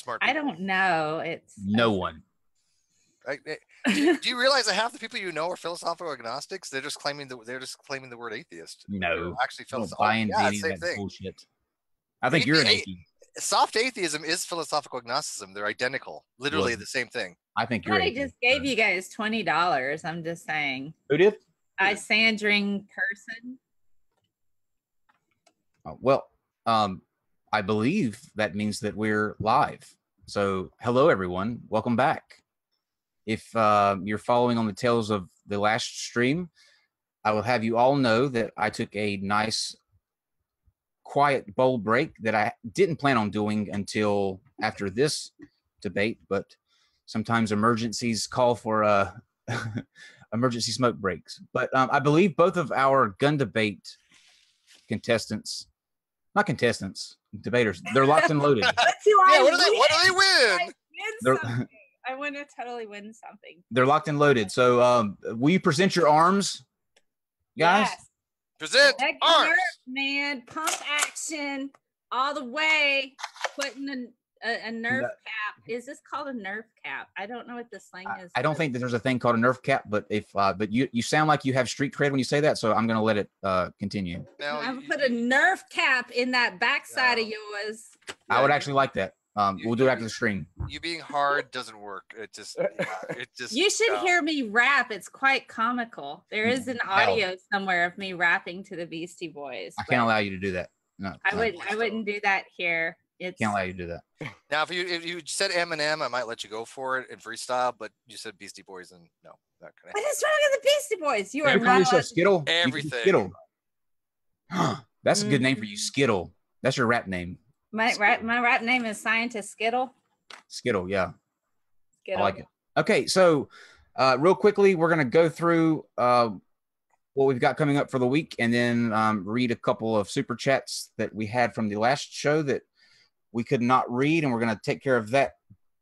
smart I people. don't know. It's No one. Do you realize that half the people you know are philosophical agnostics? They're just claiming the word atheist. No, They're actually don't philosophical. buy into any of same that thing. bullshit. I think you're an atheist. Soft atheism is philosophical agnosticism. They're identical, literally Well, the same thing. I think you're. I just gave you guys $20. I'm just saying. Who did? Sandring person. Well, I believe that means that we're live. So, hello everyone, welcome back. If you're following on the tails of the last stream, I will have you all know that I took a nice, quiet, bold break that I didn't plan on doing until after this debate, but sometimes emergencies call for emergency smoke breaks. But I believe both of our gun debate debaters, they're locked and loaded. What do they win? I want to totally win something. They're locked and loaded. So will you present your arms, guys? Yes. Present arms. Nerf, man, pump action all the way. Putting a Nerf cap. Is this called a Nerf cap? I don't know what the slang is. I don't think that there's a thing called a Nerf cap, but but you sound like you have street cred when you say that, so I'm gonna let it continue. Now, I'm gonna put a Nerf cap in that backside of yours. I would actually like that. We'll do it after the stream. You being hard doesn't work. It just. You should hear me rap. It's quite comical. There is an audio somewhere of me rapping to the Beastie Boys. I can't allow you to do that. No, I wouldn't do that here. Can't allow you to do that. Now, if you said Eminem, I might let you go for it in freestyle. But you said Beastie Boys, and no, not gonna. What is wrong with the Beastie Boys? You are not allowed Skittle. Everything. Skittle. That's a good name for you, Skittle. That's your rap name. My rap name is Scientist Skittle. Skittle, yeah. Skittle. I like it. Okay, so real quickly, we're gonna go through what we've got coming up for the week, and then read a couple of super chats that we had from the last show that we could not read, and we're going to take care of that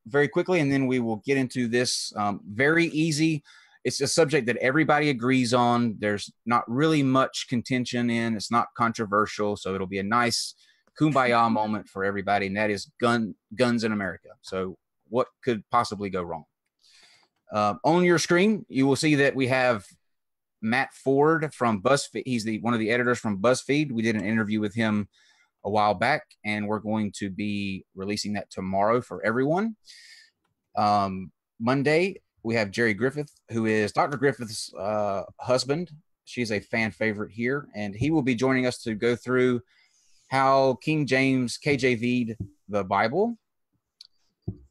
very quickly, and then we will get into this very easy. It's a subject that everybody agrees on. There's not really much contention in. It's not controversial, so it'll be a nice kumbaya moment for everybody, and that is guns in America. So what could possibly go wrong? On your screen, you will see that we have Matt Ford from BuzzFeed. He's one of the editors from BuzzFeed. We did an interview with him a while back, and we're going to be releasing that tomorrow for everyone. Monday, we have Jerry Griffith, who is Dr. Griffith's husband. She's a fan favorite here, and he will be joining us to go through how King James KJV'd the Bible.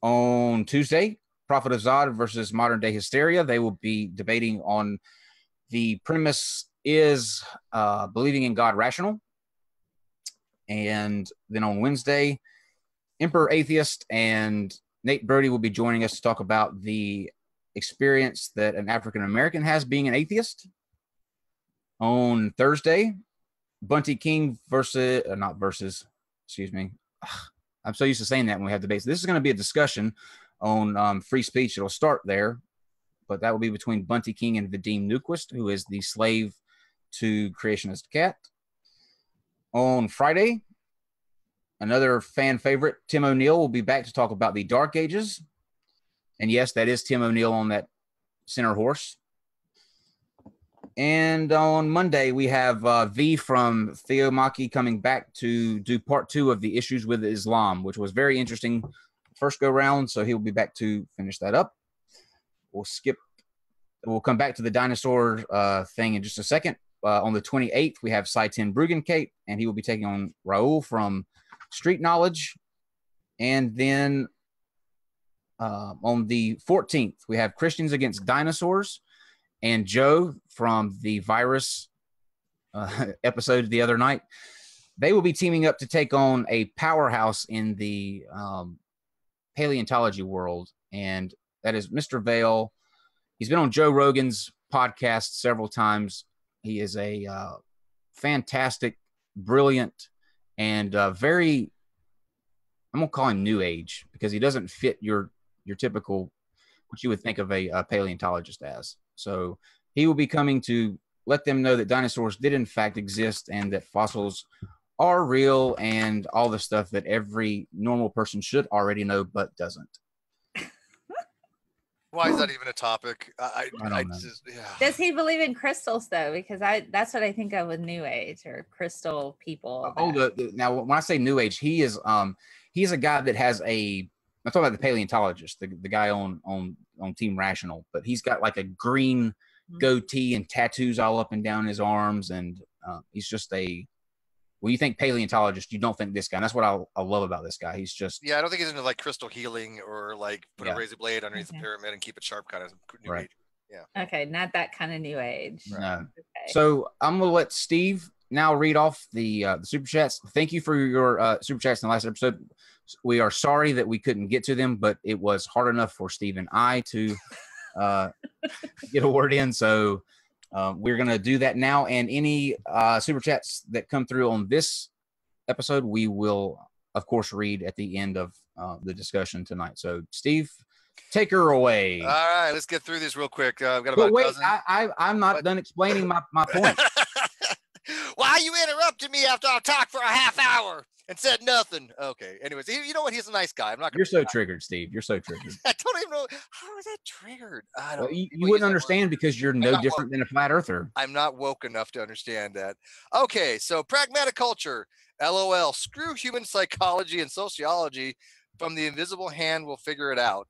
On Tuesday, Prophet Azad versus Modern Day Hysteria. They will be debating on the premise, is believing in God rational? And then on Wednesday, Emperor Atheist and Nate Brody will be joining us to talk about the experience that an African-American has being an atheist. On Thursday, Bunty King excuse me. I'm so used to saying that when we have debates. This is going to be a discussion on free speech. It'll start there, but that will be between Bunty King and Vadim Newquist, who is the slave to creationist cat. On Friday, another fan favorite, Tim O'Neill, will be back to talk about the Dark Ages. And yes, that is Tim O'Neill on that center horse. And on Monday, we have V from Theomachy coming back to do part 2 of the issues with Islam, which was very interesting first go round. So he'll be back to finish that up. We'll come back to the dinosaur thing in just a second. On the 28th, we have Saitin Brugenkate, and he will be taking on Raul from Street Knowledge. And then on the 14th, we have Christians Against Dinosaurs and Joe from the Virus episode the other night. They will be teaming up to take on a powerhouse in the paleontology world, and that is Mr. Vale. He's been on Joe Rogan's podcast several times. He is a fantastic, brilliant, and very, I'm going to call him new age because he doesn't fit your typical, what you would think of a paleontologist as. So he will be coming to let them know that dinosaurs did in fact exist and that fossils are real and all the stuff that every normal person should already know but doesn't. Why is that even a topic? I don't know. Does he believe in crystals though? Because that's what I think of with New Age or crystal people. Now when I say New Age, he's a guy that has I'm talking about the paleontologist, the guy on Team Rational, but he's got like a green goatee and tattoos all up and down his arms, and he's just when you think paleontologist, you don't think this guy. And that's what I love about this guy. He's just I don't think he's into like crystal healing or like put a razor blade underneath the pyramid and keep it sharp kind of New Age. Yeah. Okay, not that kind of New Age. No. Okay. So I'm gonna let Steve now read off the super chats. Thank you for your super chats in the last episode. We are sorry that we couldn't get to them, but it was hard enough for Steve and I to get a word in. So we're going to do that now. And any super chats that come through on this episode, we will, of course, read at the end of the discussion tonight. So, Steve, take her away. All right, let's get through this real quick. I've got about a dozen. I'm not done explaining my point. Why you interrupted me after I talked for a half hour and said nothing? Okay. Anyways, you know what? He's a nice guy. I'm not. You're so triggered, Steve. You're so triggered. I don't even know how is that triggered. I don't. Well, you wouldn't understand because you're no different than a flat earther. I'm not woke enough to understand that. Okay, so pragmatic culture. LOL. Screw human psychology and sociology. From the invisible hand, we'll figure it out.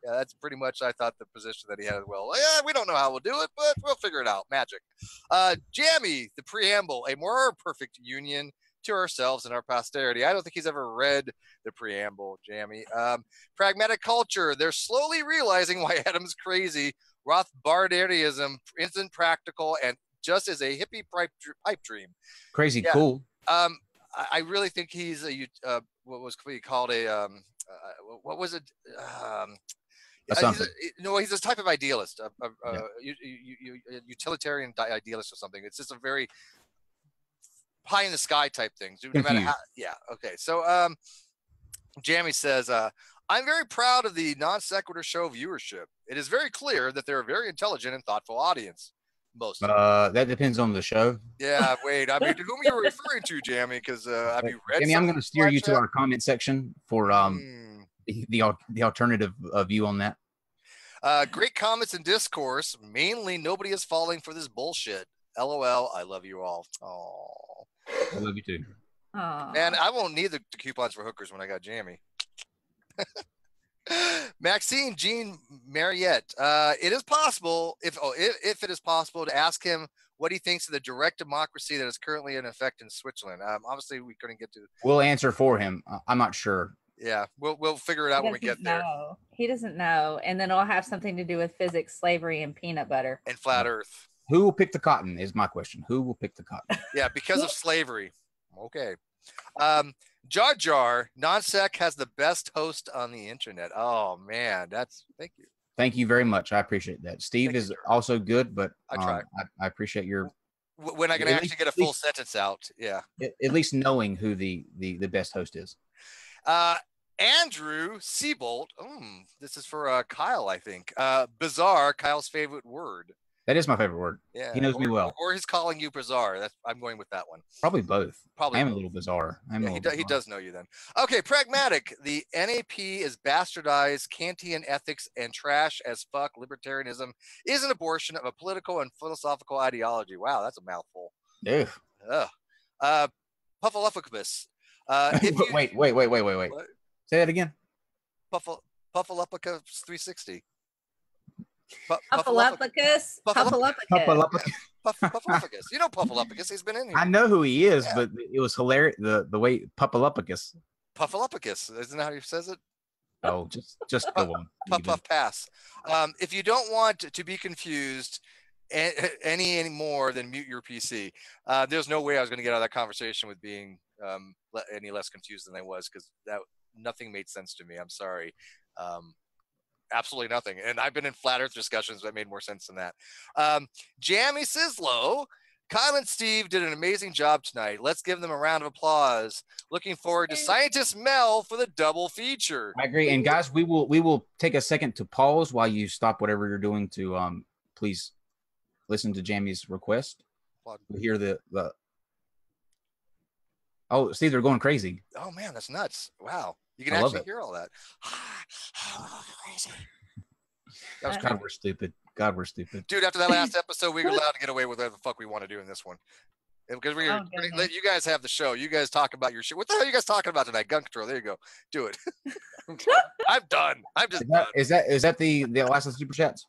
Yeah, that's pretty much, I thought, the position that he had as well. Yeah, we don't know how we'll do it, but we'll figure it out. Magic. Jammy, the preamble, a more perfect union to ourselves and our posterity. I don't think he's ever read the preamble, Jammy. Pragmatic culture, they're slowly realizing why Adam's crazy. Rothbardianism isn't practical and just as a hippie pipe dream. Crazy cool. I really think he's what was called a what was it? He's this type of idealist, utilitarian idealist or something. It's just a very pie in the sky type thing. No matter how, okay. So Jammy says, I'm very proud of the Non-Sequitur Show viewership. It is very clear that they're a very intelligent and thoughtful audience. Most that depends on the show. Yeah, wait. I mean, to whom you're referring to, Jammy? Because have you read? Jammy, I'm going to steer you to our comment section for the alternative view on that. Great comments and discourse. Mainly, nobody is falling for this bullshit. LOL. I love you all. Oh, I love you too. Aww. Man, I won't need the coupons for hookers when I got Jammy. Maxine Jean Mariette. It is possible, if it is possible, to ask him what he thinks of the direct democracy that is currently in effect in Switzerland. Obviously, we couldn't get to. We'll answer for him. I'm not sure. Yeah, we'll figure it out when we get there. He doesn't know, and then it'll have something to do with physics, slavery, and peanut butter and flat Earth. Who will pick the cotton? Is my question. Who will pick the cotton? Yeah, because of slavery. Okay. Jar Jar, Non-Sec has the best host on the internet. Oh man, thank you. Thank you very much. I appreciate that. Steve is also good, but I try. I appreciate your. When I can actually get a full sentence out, yeah. At least knowing who the best host is. Andrew Seabolt. This is for Kyle, I think. Bizarre, Kyle's favorite word. That is my favorite word. Yeah, he knows me well. Or he's calling you bizarre. I'm going with that one. Probably both. Probably. I am a little bizarre. He does know you then. Okay, pragmatic. The NAP is bastardized Kantian ethics and trash as fuck. Libertarianism is an abortion of a political and philosophical ideology. Wow, that's a mouthful. Yeah. Puffalufficus. Wait. What? Say that again. Puffalufficus 360. Puffalupicus. You know Puffalupicus. He's been in here. I know who he is, but it was hilarious the way Puffalupicus. Puffalupicus. Isn't that how he says it? Oh, just go on. Puff pass. If you don't want to be confused any more, then mute your PC. There's no way I was going to get out of that conversation with being any less confused than I was, because nothing made sense to me. I'm sorry. Absolutely nothing. And I've been in flat earth discussions that made more sense than that. Jammy Sislow, Kyle and Steve did an amazing job tonight. Let's give them a round of applause. Looking forward to Scientist Mel for the double feature. I agree. And guys, we will take a second to pause while you stop whatever you're doing to please listen to Jammy's request. We'll hear the Oh, Steve, they're going crazy. Oh man, that's nuts! Wow, you can I love actually it. hear all that. Crazy. That was God, we're stupid. God, we're stupid. dude. After that last episode, we were allowed to get away with whatever the fuck we want to do in this one. Because we're gonna let you guys have the show. You guys talk about your shit. What the hell are you guys talking about tonight? Gun control. There you go. Do it. I'm done. I'm just done. Is that the last of the super chats?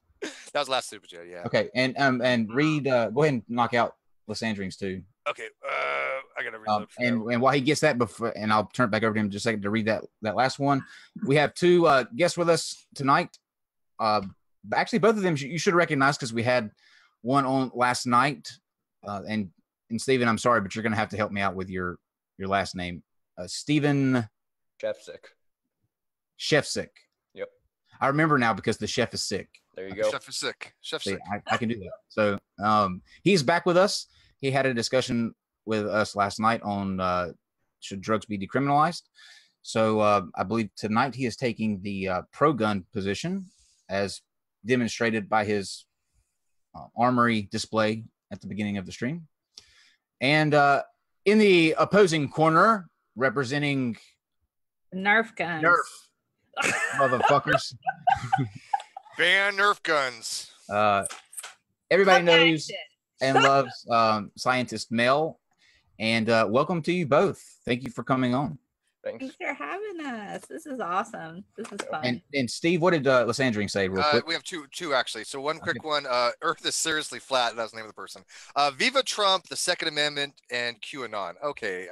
That was last super chat. Yeah. Okay, and read. Go ahead and knock out Lysandrine's too. Okay. I gotta reload. And while he gets that, before, and I'll turn it back over to him in just a second to read that last one. We have two guests with us tonight. Actually, both of them you should recognize because we had one on last night. And Stephen, I'm sorry, but you're gonna have to help me out with your last name. Stephen Schteick. Yep. I remember now because the chef is sick. There you go. Chef is sick. Chef's See, sick. I can do that. So he's back with us. He had a discussion with us last night on should drugs be decriminalized. So I believe tonight he is taking the pro-gun position as demonstrated by his armory display at the beginning of the stream. And in the opposing corner, representing Nerf guns. Nerf motherfuckers. Ban Nerf guns. Everybody knows and loves scientist Mel. And welcome to you both. Thank you for coming on. Thanks. Thanks for having us. This is awesome. This is fun. And Steve, what did Lysandrine say real quick? We have two actually. So one quick one. Earth is seriously flat. That's the name of the person. Viva Trump, the Second Amendment, and QAnon. Okay.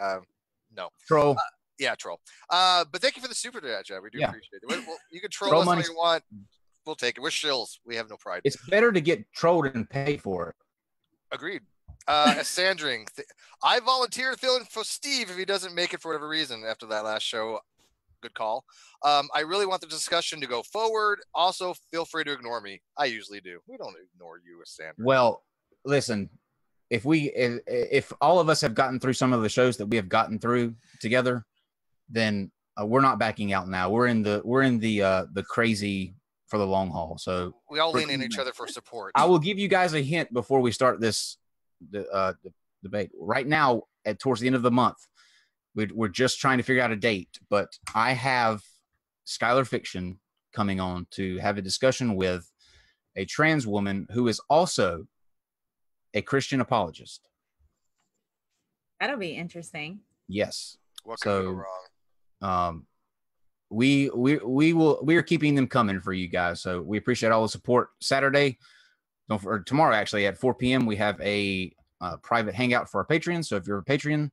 No. Troll. Yeah, troll. But thank you for the super chat. We do appreciate it. Well, you can troll us all you want. We'll take it. We're shills. We have no pride. It's better to get trolled and pay for it. Agreed. Sandring, I volunteer to fill in for Steve if he doesn't make it for whatever reason after that last show. Good call. I really want the discussion to go forward. Also, feel free to ignore me. I usually do. We don't ignore you, Sandring. Well, listen, if all of us have gotten through some of the shows that we have gotten through together, then we're not backing out now. We're in the crazy for the long haul. So we all lean in each other for support. I will give you guys a hint before we start this debate. Right now, towards the end of the month, we're just trying to figure out a date. But I have Skylar Fiction coming on to have a discussion with a trans woman who is also a Christian apologist. That'll be interesting. Yes. What could go wrong? We are keeping them coming for you guys. So we appreciate all the support. Saturday, tomorrow actually at 4 p.m. we have a private hangout for our Patreon. So if you're a Patreon,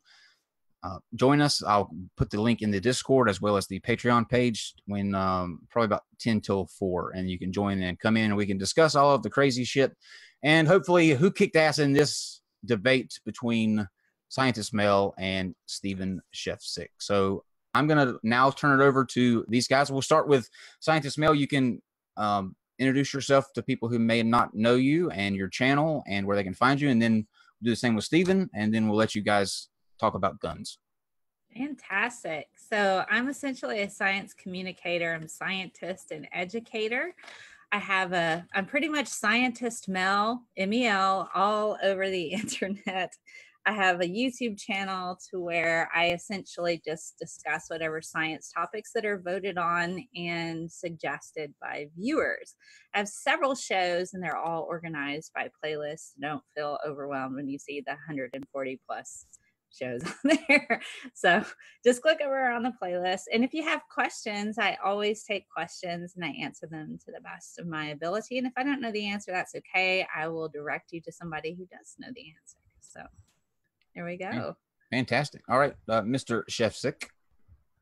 join us. I'll put the link in the Discord as well as the Patreon page when probably about 10 till 4, and you can join and come in and we can discuss all of the crazy shit and hopefully who kicked ass in this debate between Scientist Mel and Stephen Schteick. So I'm going to now turn it over to these guys. We'll start with Scientist Mel. You can introduce yourself to people who may not know you and your channel and where they can find you. And then we'll do the same with Stephen. And then we'll let you guys talk about guns. Fantastic. So I'm essentially a science communicator. I'm a scientist and educator. I'm pretty much Scientist Mel, MEL, all over the internet. I have a YouTube channel to where I essentially just discuss whatever science topics that are voted on and suggested by viewers. I have several shows and they're all organized by playlists. Don't feel overwhelmed when you see the 140 plus shows on there. So just click over on the playlist. And if you have questions, I always take questions and I answer them to the best of my ability. And if I don't know the answer, that's okay. I will direct you to somebody who does know the answer. So there we go. Fantastic. All right, Mr. Schteick.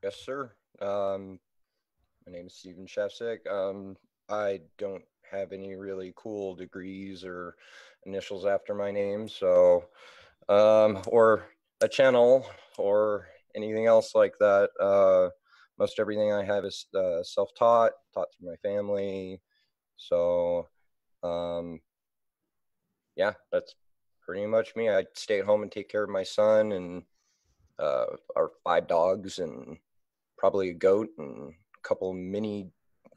Yes, sir. My name is Stephen Schteick. I don't have any really cool degrees or initials after my name, so or a channel or anything else like that. Most everything I have is self-taught, taught through my family. So, yeah, that's pretty much me. I stay at home and take care of my son and our 5 dogs and probably a goat and a couple mini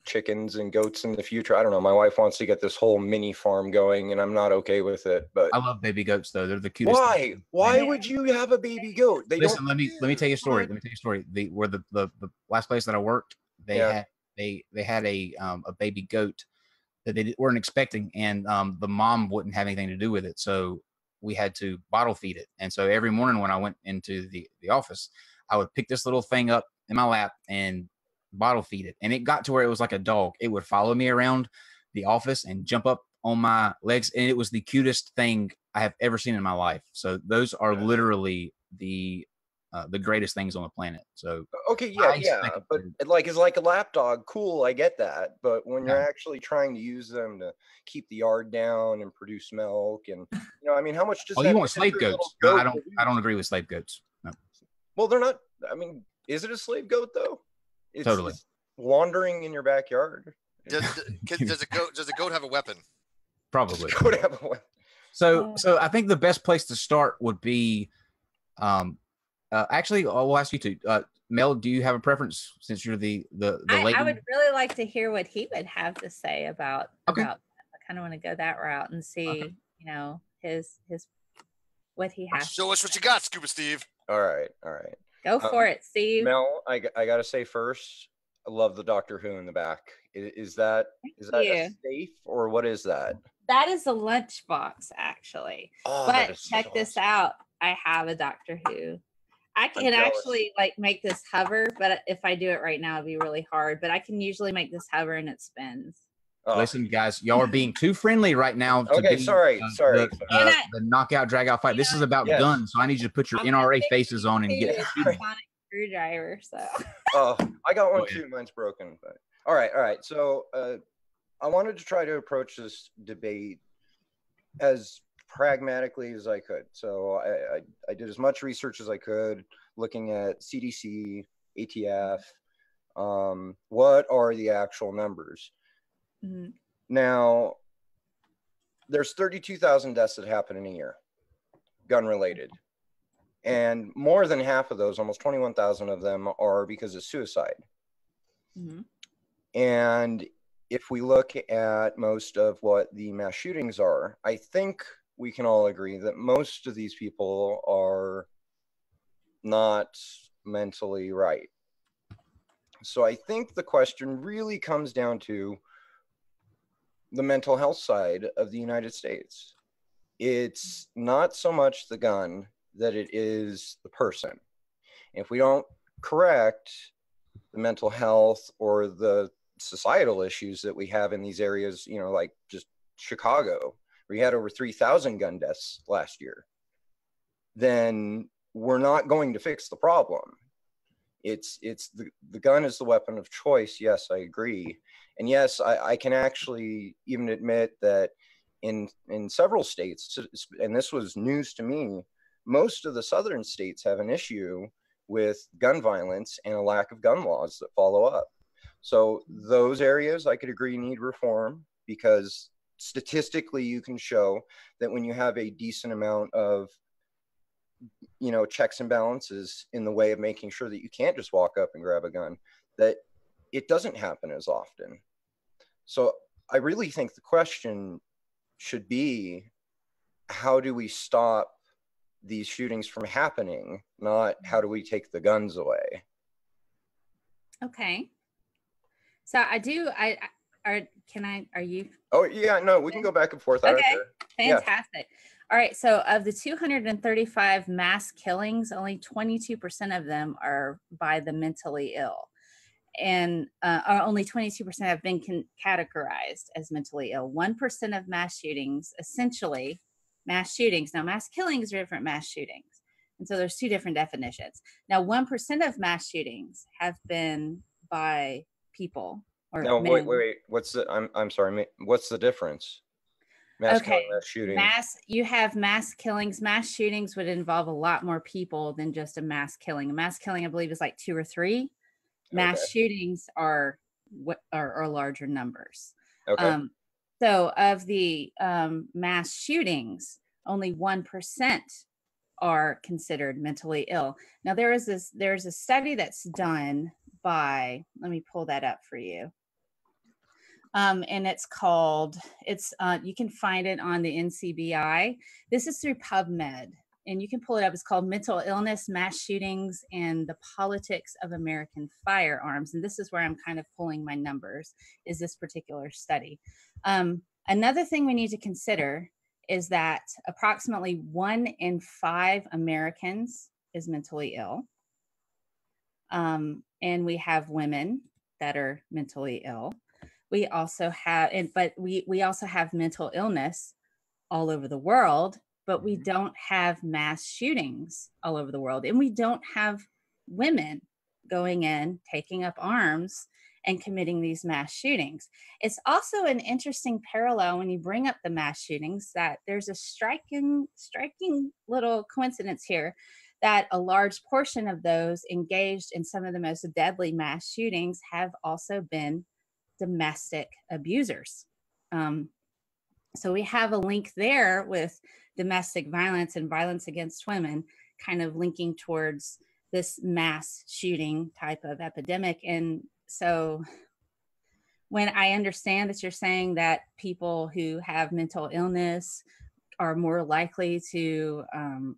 chickens and goats in the future. I don't know. My wife wants to get this whole mini farm going, and I'm not okay with it. But I love baby goats though. They're the cutest. why? Why would you have a baby goat? They Listen, don't. let me tell you a story. Let me tell you a story. Where the last place that I worked, they had a baby goat that they weren't expecting, and the mom wouldn't have anything to do with it, so we had to bottle feed it. And so every morning when I went into the office, I would pick this little thing up in my lap and bottle feed it. And it got to where it was like a dog. It would follow me around the office and jump up on my legs, and it was the cutest thing I have ever seen in my life. So those are literally the greatest things on the planet. So okay, yeah, but it's like a lap dog. Cool, I get that. But when you're actually trying to use them to keep the yard down and produce milk, and I mean, how much does you want slave goats? No, I don't agree with slave goats. No. Well, they're not. I mean, is it a slave goat though? Totally. It's wandering in your backyard. Does a goat have a weapon? Probably. Goat have a weapon. So I think the best place to start would be, actually, we'll ask you to, Mel. Do you have a preference since you're the lady? I would really like to hear what he would have to say about. Okay. About I kind of want to go that route and see, his what he has. Show us what you got, Scuba Steve. All right. Go for it, Steve. Mel, I got to say first, I love the Doctor Who in the back. Is that a safe, or what is that? That is a lunchbox, actually. Oh, but check this out. I have a Doctor Who. I can actually make this hover, but if I do it right now, it'd be really hard. But I can usually make this hover and it spins. Oh. Listen, guys, y'all are being too friendly right now. Okay, sorry. The knockout drag out fight. This is about guns, so I need you to put your NRA faces on and get a sonic screwdriver. So. Oh, I got one too. Mine's broken. But all right. So I wanted to try to approach this debate as pragmatically as I could. So I did as much research as I could, looking at CDC, ATF. What are the actual numbers? Mm-hmm. Now, there's 32,000 deaths that happen in a year, gun related. And more than half of those, almost 21,000 of them, are because of suicide. Mm-hmm. And if we look at most of what the mass shootings are, I think we can all agree that most of these people are not mentally right. So I think the question really comes down to the mental health side of the United States. It's not so much the gun that it is the person. If we don't correct the mental health or the societal issues that we have in these areas, like just Chicago, where you had over 3,000 gun deaths last year, then we're not going to fix the problem. It's the gun is the weapon of choice. Yes, I agree. And yes, I can actually even admit that in several states, and this was news to me, most of the southern states have an issue with gun violence and a lack of gun laws that follow up. So those areas I could agree need reform, because statistically you can show that when you have a decent amount of checks and balances in the way of making sure that you can't just walk up and grab a gun, that it doesn't happen as often. So I really think the question should be, how do we stop these shootings from happening, not how do we take the guns away? Okay. So are you? Oh yeah, no, we can go back and forth. Okay, fantastic. Yeah. All right, so of the 235 mass killings, only 22% of them are by the mentally ill. And or only 22% have been categorized as mentally ill. 1% of mass shootings, essentially mass shootings. Now, mass killings are different mass shootings. And so there's two different definitions. Now, 1% of mass shootings have been by people. No, wait. I'm sorry. What's the difference? Mass killing, mass shooting. You have mass killings. Mass shootings would involve a lot more people than just a mass killing. A mass killing, I believe, is like 2 or 3. Mass shootings are larger numbers. Okay. So of the mass shootings, only 1% are considered mentally ill. Now there's a study that's done by, let me pull that up for you. And it's called, you can find it on the NCBI. This is through PubMed, and you can pull it up. It's called Mental Illness, Mass Shootings, and the Politics of American Firearms. And this is where I'm kind of pulling my numbers, is this particular study. Another thing we need to consider is that approximately 1 in 5 Americans is mentally ill. And we have women that are mentally ill. We also have, we also have mental illness all over the world, but we don't have mass shootings all over the world. And we don't have women going in, taking up arms and committing these mass shootings. It's also an interesting parallel when you bring up the mass shootings, that there's a striking little coincidence here, that a large portion of those engaged in some of the most deadly mass shootings have also been domestic abusers. So we have a link there with domestic violence and violence against women, kind of linking towards this mass shooting type of epidemic. And so when I understand that you're saying that people who have mental illness are more likely to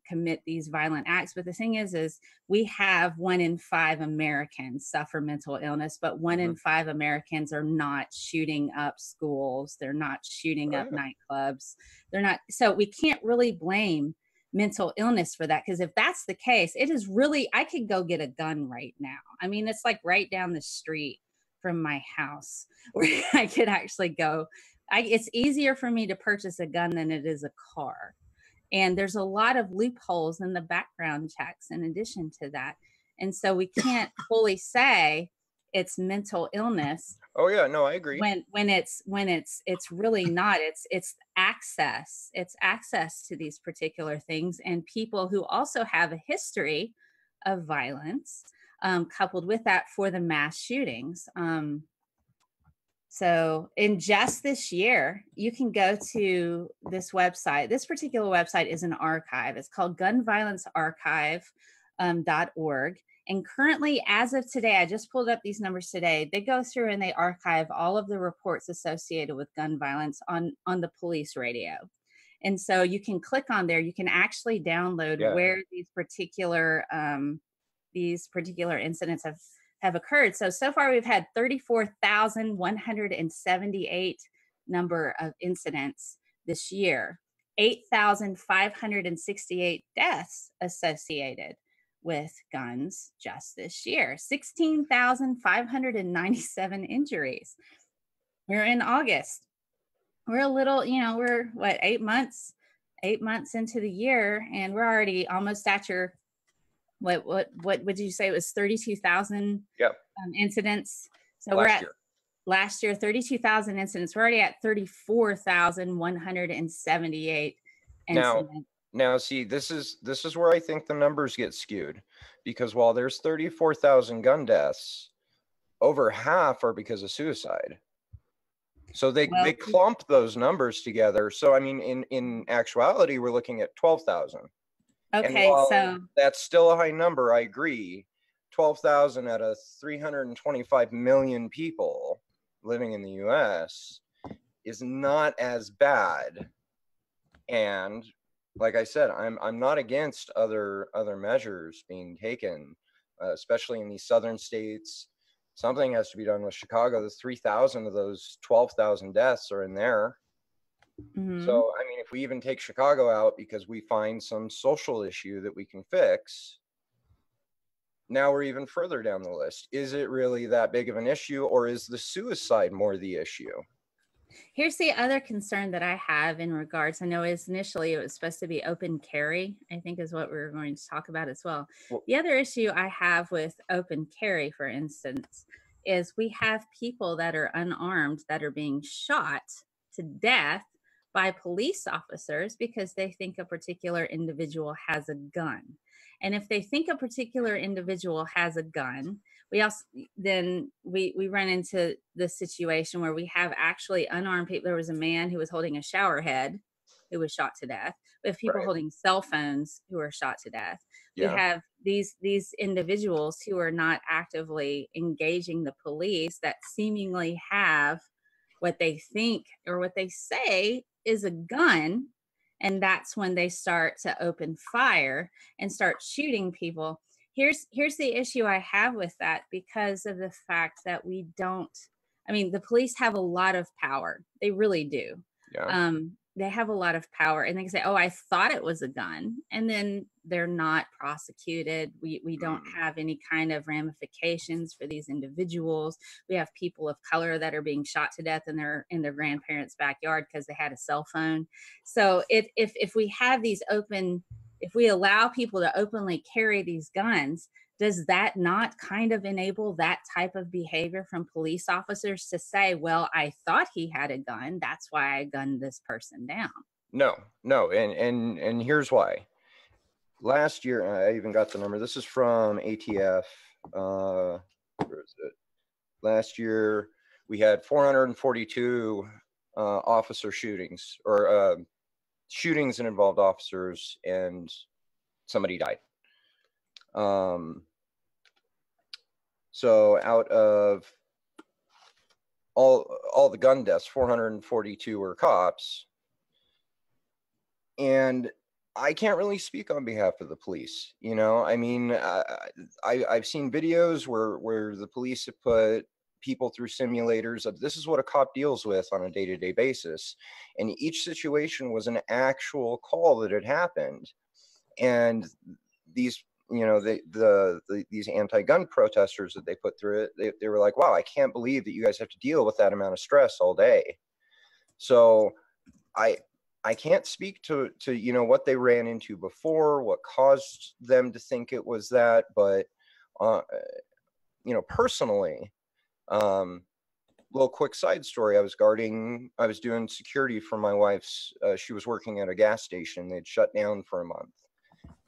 commit these violent acts. But the thing is we have 1 in 5 Americans suffer mental illness, but 1 in 5 Americans are not shooting up schools. They're not shooting up nightclubs. They're not. So we can't really blame mental illness for that, because if that's the case, it is really, I could go get a gun right now. I mean, it's like right down the street from my house where I could actually go. It's easier for me to purchase a gun than it is a car. And there's a lot of loopholes in the background checks in addition to that. And so we can't fully say it's mental illness. Oh yeah, no, I agree. When it's really not. It's access. It's access to these particular things, and people who also have a history of violence coupled with that for the mass shootings. So in just this year, you can go to this website. This particular website is an archive. It's called gunviolencearchive.org. And currently, as of today, I just pulled up these numbers today. They go through and they archive all of the reports associated with gun violence on the police radio. And so you can click on there. You can actually download where these particular incidents have occurred. So far we've had 34,178 number of incidents this year, 8,568 deaths associated with guns just this year, 16,597 injuries. We're in August. We're a little, we're what, 8 months into the year, and we're already almost at your, what did you say? It was 32,000 incidents. So last year, 32,000 incidents. We're already at 34,178 incidents. Now, see, this is where I think the numbers get skewed, because while there's 34,000 gun deaths, over half are because of suicide. So they clump those numbers together. So I mean, in actuality, we're looking at 12,000. Okay, so that's still a high number. I agree. 12,000 out of 325 million people living in the U.S. is not as bad. And like I said, I'm not against other measures being taken, especially in these southern states. Something has to be done with Chicago. The 3,000 of those 12,000 deaths are in there. Mm-hmm. So, I mean, if we even take Chicago out because we find some social issue that we can fix, now we're even further down the list. Is it really that big of an issue, or is the suicide more the issue? Here's the other concern that I have in regards. I know initially it was supposed to be open carry, I think is what we were going to talk about as well. The other issue I have with open carry, for instance, is we have people that are unarmed that are being shot to death by police officers because they think a particular individual has a gun. And if they think a particular individual has a gun, we run into the situation where we have actually unarmed people. There was a man who was holding a shower head who was shot to death. We have people holding cell phones who are shot to death. Yeah. We have these individuals who are not actively engaging the police that seemingly have what they think or what they say is a gun. And that's when they start to open fire and start shooting people. Here's the issue I have with that, because of the fact that we don't, I mean, the police have a lot of power. They really do. Yeah. They have a lot of power, and they can say, oh, I thought it was a gun. And then they're not prosecuted. We don't have any kind of ramifications for these individuals. We have people of color that are being shot to death in their grandparents' backyard because they had a cell phone. So if we have these open, if we allow people to openly carry these guns, does that not kind of enable that type of behavior from police officers to say, well, I thought he had a gun, that's why I gunned this person down? No, and here's why. Last year, I even got the number. This is from ATF. Where is it? Last year, we had 442 officer shootings, or shootings that involved officers, and somebody died. So out of all the gun deaths, 442 were cops. And I can't really speak on behalf of the police. You know, I mean, I've seen videos where the police have put people through simulators of this is what a cop deals with on a day-to-day basis. And each situation was an actual call that had happened. And these, you know, these anti-gun protesters that they put through it, they were like, wow, I can't believe that you guys have to deal with that amount of stress all day. So I can't speak to you know, what they ran into before, what caused them to think it was that, but you know, personally, little quick side story. I was doing security for my wife's, she was working at a gas station. They'd shut down for a month.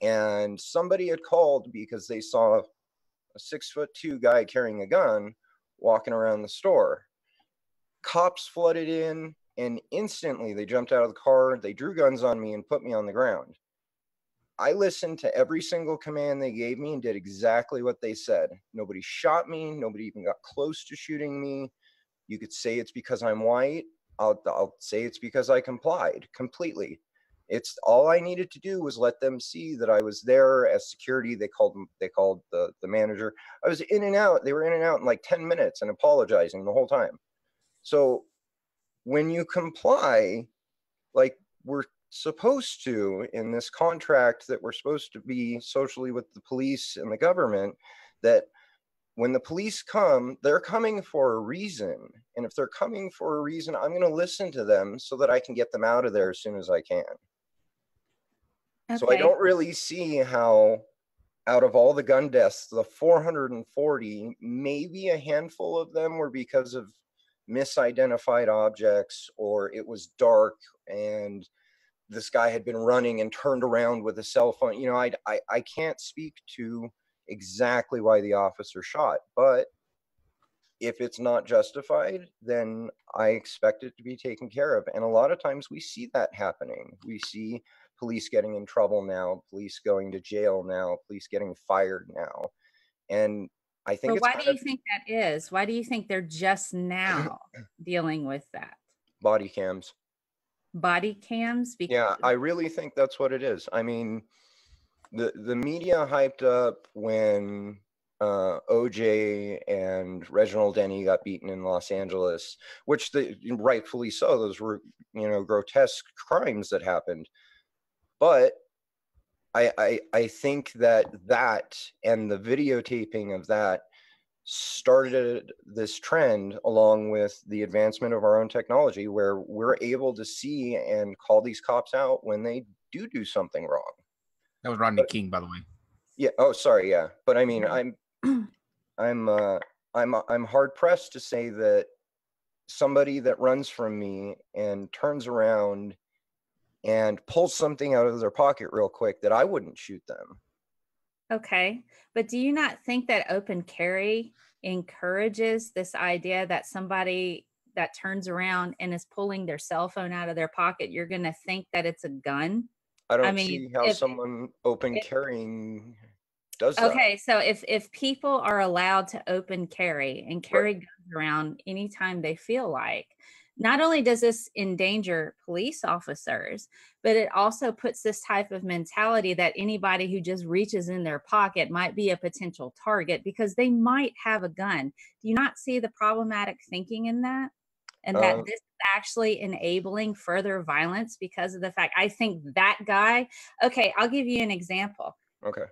And somebody had called because they saw a 6'2" guy carrying a gun walking around the store. Cops flooded in, and instantly they jumped out of the car. They drew guns on me and put me on the ground. I listened to every single command they gave me and did exactly what they said. Nobody shot me. Nobody even got close to shooting me. You could say it's because I'm white. I'll say it's because I complied completely. It's all I needed to do was let them see that I was there as security. They called the manager. I was in and out. They were in and out in like 10 minutes and apologizing the whole time. So when you comply, like we're supposed to in this contract that we're supposed to be socially with the police and the government, that when the police come, they're coming for a reason. And if they're coming for a reason, I'm going to listen to them so that I can get them out of there as soon as I can. Okay. So I don't really see how, out of all the gun deaths, the 440, maybe a handful of them were because of misidentified objects, or it was dark and this guy had been running and turned around with a cell phone. You know, I can't speak to exactly why the officer shot, but if it's not justified, then I expect it to be taken care of. And a lot of times we see that happening. We see police getting in trouble now, police going to jail now, police getting fired now. And I think it's why do you think that is? Why do you think they're just now dealing with that? Body cams. Body cams? Yeah, I really think that's what it is. I mean, the media hyped up when OJ and Reginald Denny got beaten in Los Angeles, which rightfully so. Those were, you know, grotesque crimes that happened. But I think that and the videotaping of that started this trend, along with the advancement of our own technology, where we're able to see and call these cops out when they do something wrong. That was Rodney King, by the way. Yeah. Oh, sorry. Yeah. But I mean, I'm hard pressed to say that somebody that runs from me and turns around and pulls something out of their pocket real quick, that I wouldn't shoot them. Okay. But do you not think that open carry encourages this idea that somebody that turns around and is pulling their cell phone out of their pocket, you're going to think that it's a gun? I don't see how someone carrying does that. Okay, so if people are allowed to open carry and carry guns around anytime they feel like, not only does this endanger police officers, but it also puts this type of mentality that anybody who just reaches in their pocket might be a potential target because they might have a gun. Do you not see the problematic thinking in that? And that this is actually enabling further violence because of the fact, I think that guy, okay, I'll give you an example. Okay.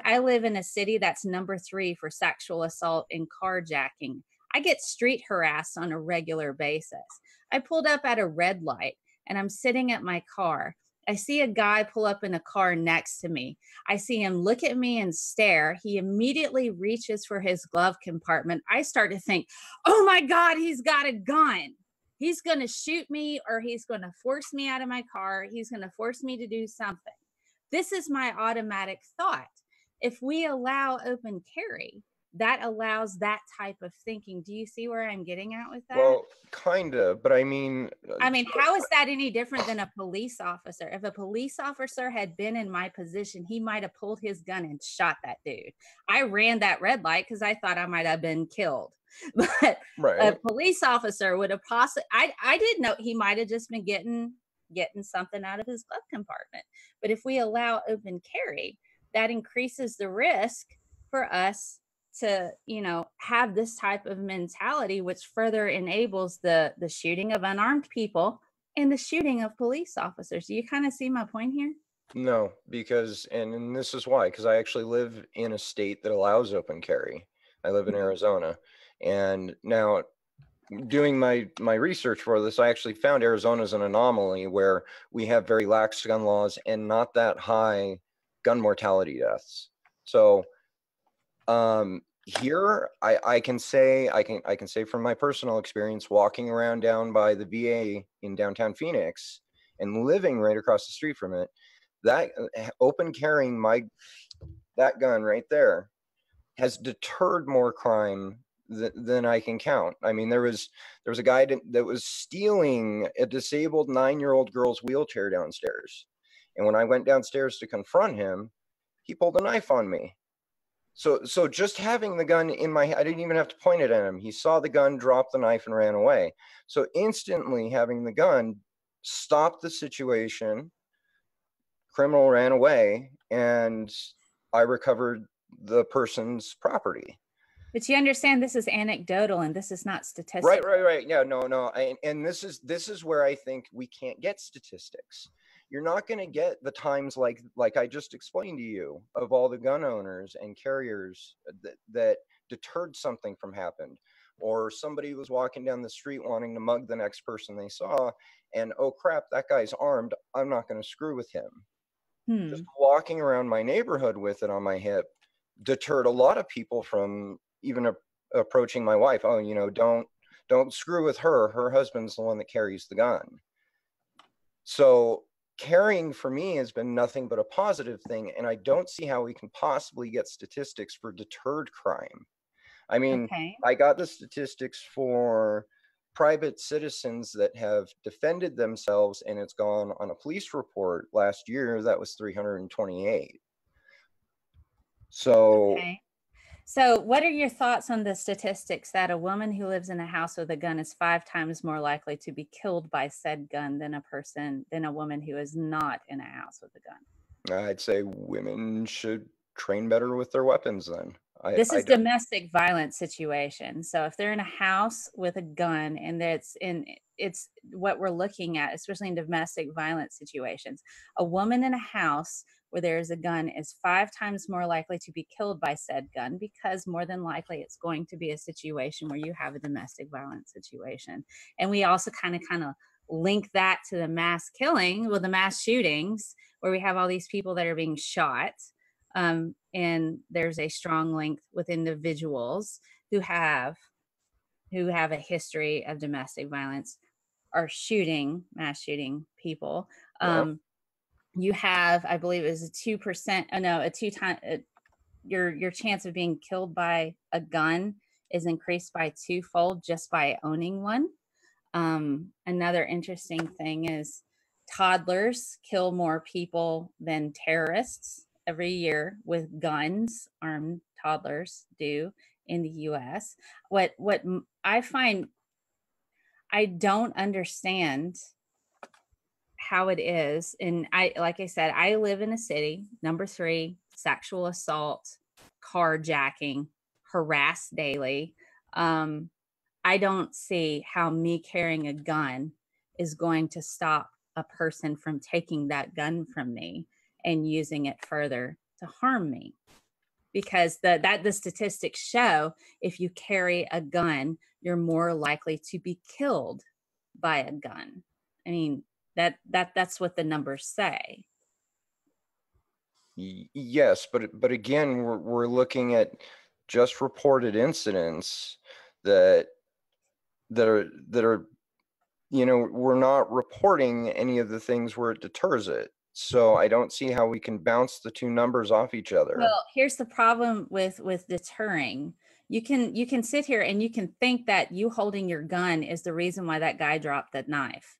I live in a city that's number 3 for sexual assault and carjacking. I get street harassed on a regular basis. I pulled up at a red light and I'm sitting at my car. I see a guy pull up in a car next to me. I see him look at me and stare. He immediately reaches for his glove compartment. I start to think, oh my God, he's got a gun. He's going to shoot me, or he's going to force me out of my car. He's going to force me to do something. This is my automatic thought. If we allow open carry, that allows that type of thinking. Do you see where I'm getting at with that? Well, kind of, but I mean, how is that any different than a police officer? If a police officer had been in my position, he might have pulled his gun and shot that dude. I ran that red light because I thought I might have been killed. But a police officer would have possibly, I did know he might have just been getting something out of his glove compartment. But if we allow open carry, that increases the risk for us to, have this type of mentality, which further enables the shooting of unarmed people and the shooting of police officers. Do you kind of see my point here? No, because, and this is why, because I actually live in a state that allows open carry. I live in Arizona. And now doing my research for this, I actually found Arizona's an anomaly where we have very lax gun laws and not that high gun mortality deaths. So here I can say from my personal experience walking around down by the VA in downtown Phoenix and living right across the street from it, that open carrying that gun right there has deterred more crime than I can count. I mean, there was a guy that was stealing a disabled 9-year-old girl's wheelchair downstairs. And when I went downstairs to confront him, he pulled a knife on me. So just having the gun in my, I didn't even have to point it at him. He saw the gun, dropped the knife, and ran away. So instantly having the gun stopped the situation. Criminal ran away, and I recovered the person's property. But you understand this is anecdotal and this is not statistical. Right. Yeah, no. And this is where I think we can't get statistics. You're not going to get the times like I just explained to you of all the gun owners and carriers that deterred something from happening, or somebody was walking down the street wanting to mug the next person they saw, and oh crap, that guy's armed, I'm not going to screw with him. Just walking around my neighborhood with it on my hip deterred a lot of people from even approaching my wife. Oh, don't screw with her. Her husband's the one that carries the gun. So carrying for me has been nothing but a positive thing. And I don't see how we can possibly get statistics for deterred crime. I mean, I got the statistics for private citizens that have defended themselves, and it's gone on a police report last year. That was 328. So what are your thoughts on the statistics that a woman who lives in a house with a gun is 5 times more likely to be killed by said gun than a woman who is not in a house with a gun? I'd say women should train better with their weapons then. This is domestic violence situation. So if they're in a house with a gun and it's what we're looking at, especially in domestic violence situations, a woman in a house where there's a gun is 5 times more likely to be killed by said gun, because more than likely it's going to be a situation where you have a domestic violence situation. And we also kind of link that to the mass killing, the mass shootings, where we have all these people that are being shot. And there's a strong link with individuals who have a history of domestic violence or mass shooting people. You have, I believe it was your chance of being killed by a gun is increased by 2-fold just by owning one. Another interesting thing is toddlers kill more people than terrorists every year with guns. Armed toddlers do in the US. What I find I don't understand how it is. And like I said, I live in a city, number 3, sexual assault, carjacking, harassed daily. I don't see how me carrying a gun is going to stop a person from taking that gun from me and using it further to harm me. Because the statistics show if you carry a gun, you're more likely to be killed by a gun. I mean, that's what the numbers say. Yes, but again, we're looking at just reported incidents that are, you know, we're not reporting any of the things where it deters it. So I don't see how we can bounce the two numbers off each other. Well, here's the problem with deterring. You can sit here and you can think that you holding your gun is the reason why that guy dropped that knife.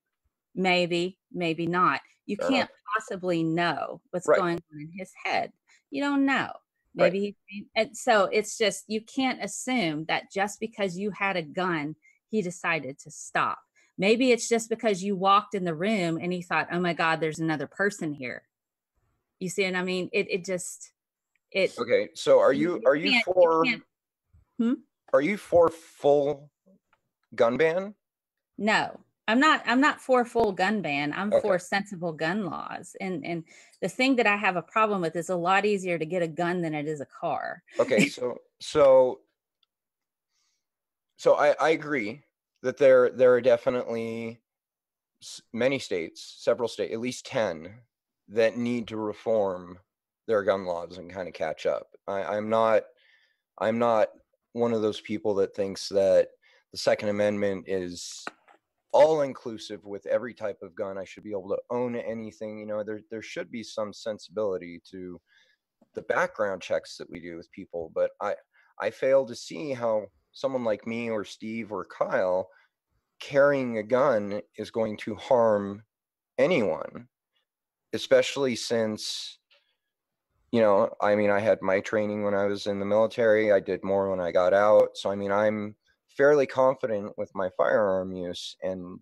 Maybe, maybe not. You Fair can't enough. possibly know what's Right. going on in his head. You don't know. Maybe and so it's just, you can't assume that just because you had a gun, he decided to stop. Maybe it's just because you walked in the room and he thought, oh my God, there's another person here. You see what I mean? It just, it. Okay, so are you for full gun ban? No, I'm not for full gun ban. I'm Okay. for sensible gun laws. And the thing that I have a problem with is a lot easier to get a gun than it is a car. Okay, so I agree that there are definitely many states, several states, at least 10, that need to reform their gun laws and kind of catch up. I'm not one of those people that thinks that the Second Amendment is all inclusive with every type of gun. I should be able to own anything. You know, there should be some sensibility to the background checks that we do with people, but I fail to see how someone like me or Steve or Kyle carrying a gun is going to harm anyone, especially since, you know, I mean, I had my training when I was in the military. I did more when I got out. So, I mean, I'm fairly confident with my firearm use and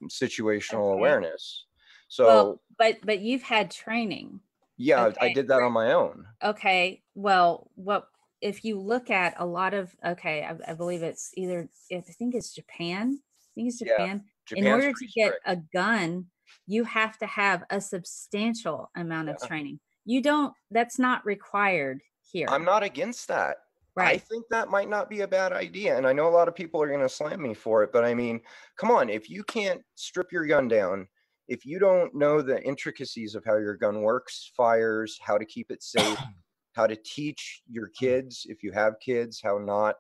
situational awareness. So, well, but you've had training. yeah, I did that on my own. Okay. Well, what if you look at a lot of, I believe it's either, I think it's Japan. I think it's Japan. Yeah, in order to pretty get strict. a gun, you have to have a substantial amount of training. You don't, that's not required here. I'm not against that. Right. I think that might not be a bad idea. And I know a lot of people are going to slam me for it, but I mean, come on, if you can't strip your gun down, if you don't know the intricacies of how your gun works, fires, how to keep it safe, how to teach your kids, if you have kids, how not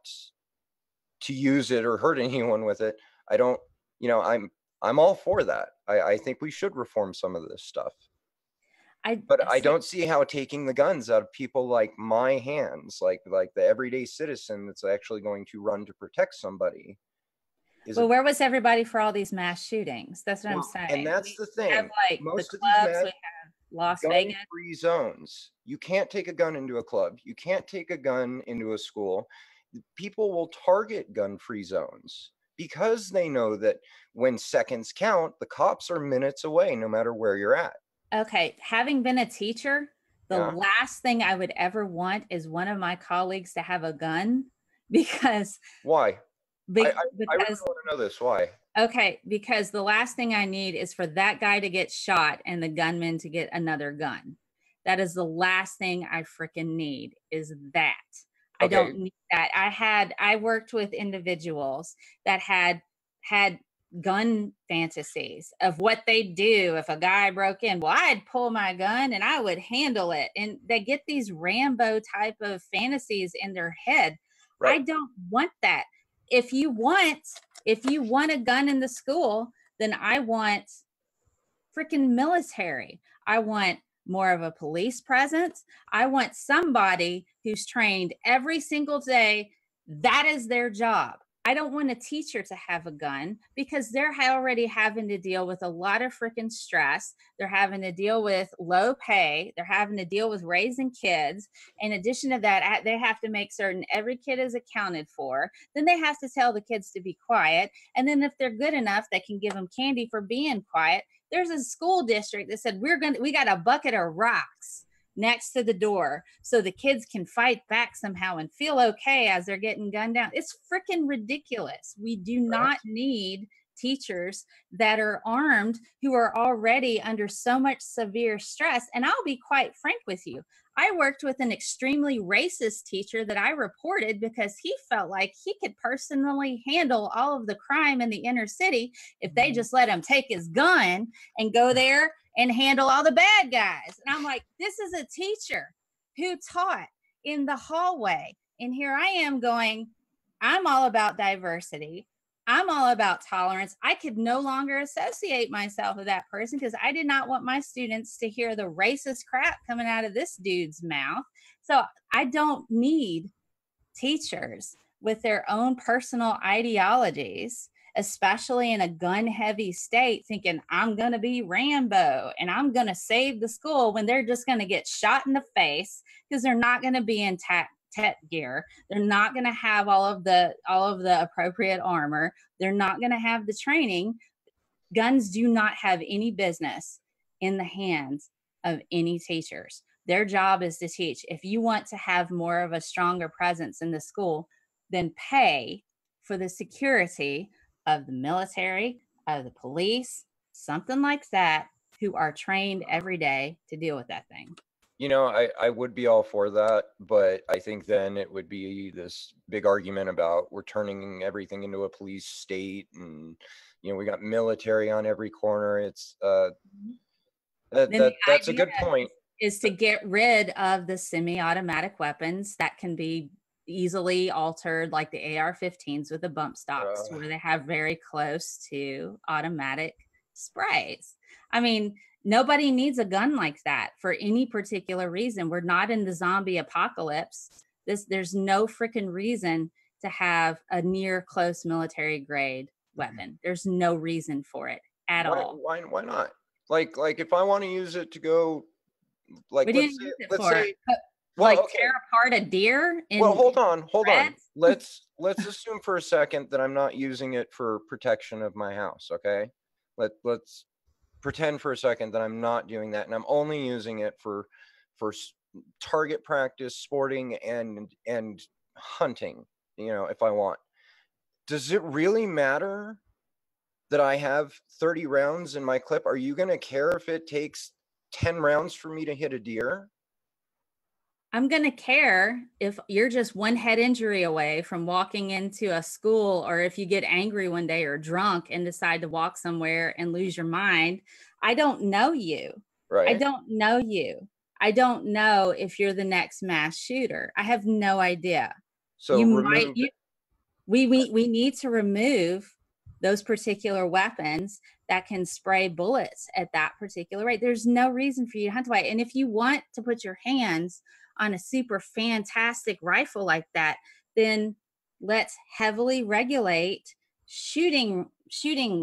to use it or hurt anyone with it, I don't, you know, I'm all for that. I think we should reform some of this stuff. But I don't see how taking the guns out of people like my hands, like the everyday citizen that's actually going to run to protect somebody. Well, where was everybody for all these mass shootings? That's what I'm saying. And that's the thing. We have like most the of these clubs, we have Las Vegas. Gun-free zones. You can't take a gun into a club. You can't take a gun into a school. People will target gun-free zones because they know that when seconds count, the cops are minutes away, no matter where you're at. Okay, having been a teacher, the last thing I would ever want is one of my colleagues to have a gun, because why? Because I really want to know this. Why? Okay, because the last thing I need is for that guy to get shot and the gunman to get another gun. That is the last thing I freaking need, is that. I don't need that. I worked with individuals that had gun fantasies of what they'd do if a guy broke in. Well, I'd pull my gun and I would handle it. And they get these Rambo type of fantasies in their head. Right. I don't want that. If you want a gun in the school, then I want freaking military. I want more of a police presence. I want somebody who's trained every single day. That is their job. I don't want a teacher to have a gun because they're already having to deal with a lot of freaking stress. They're having to deal with low pay. They're having to deal with raising kids. In addition to that, they have to make certain every kid is accounted for. Then they have to tell the kids to be quiet. And then if they're good enough, they can give them candy for being quiet. There's a school district that said, we got a bucket of rocks next to the door so the kids can fight back somehow and feel okay as they're getting gunned down. It's freaking ridiculous. We do not need teachers that are armed who are already under so much severe stress. And I'll be quite frank with you. I worked with an extremely racist teacher that I reported because he felt like he could personally handle all of the crime in the inner city if they just let him take his gun and go there and handle all the bad guys. And I'm like, this is a teacher who taught in the hallway. And here I am going, I'm all about diversity. I'm all about tolerance. I could no longer associate myself with that person because I did not want my students to hear the racist crap coming out of this dude's mouth. So I don't need teachers with their own personal ideologies, especially in a gun-heavy state, thinking I'm going to be Rambo and I'm going to save the school when they're just going to get shot in the face because they're not going to be in tech gear. They're not going to have all of the appropriate armor. They're not going to have the training. Guns do not have any business in the hands of any teachers. Their job is to teach. If you want to have more of a stronger presence in the school, then pay for the security of the military, of the police, something like that, who are trained every day to deal with that thing. You know, I would be all for that, but I think then it would be this big argument about we're turning everything into a police state, and you know, we got military on every corner. It's that's a good point. Is to get rid of the semi-automatic weapons that can be easily altered, like the AR-15s with the bump stocks, where they have very close to automatic sprays. I mean, nobody needs a gun like that for any particular reason. We're not in the zombie apocalypse. There's no freaking reason to have a near close military grade weapon. There's no reason for it at all. Why not? Like if I want to use it to go, like, let's say well, like, tear apart a deer. Well, hold on. Let's assume for a second that I'm not using it for protection of my house. Okay, let's pretend for a second that I'm not doing that, and I'm only using it for target practice, sporting, and hunting. You know, if I want. Does it really matter that I have 30 rounds in my clip? Are you going to care if it takes 10 rounds for me to hit a deer? I'm going to care if you're just one head injury away from walking into a school, or if you get angry one day or drunk and decide to walk somewhere and lose your mind. I don't know you. Right. I don't know you. I don't know if you're the next mass shooter. I have no idea. So we need to remove those particular weapons that can spray bullets at that particular rate. There's no reason for you to hunt away. And if you want to put your hands on a super fantastic rifle like that, then let's heavily regulate shooting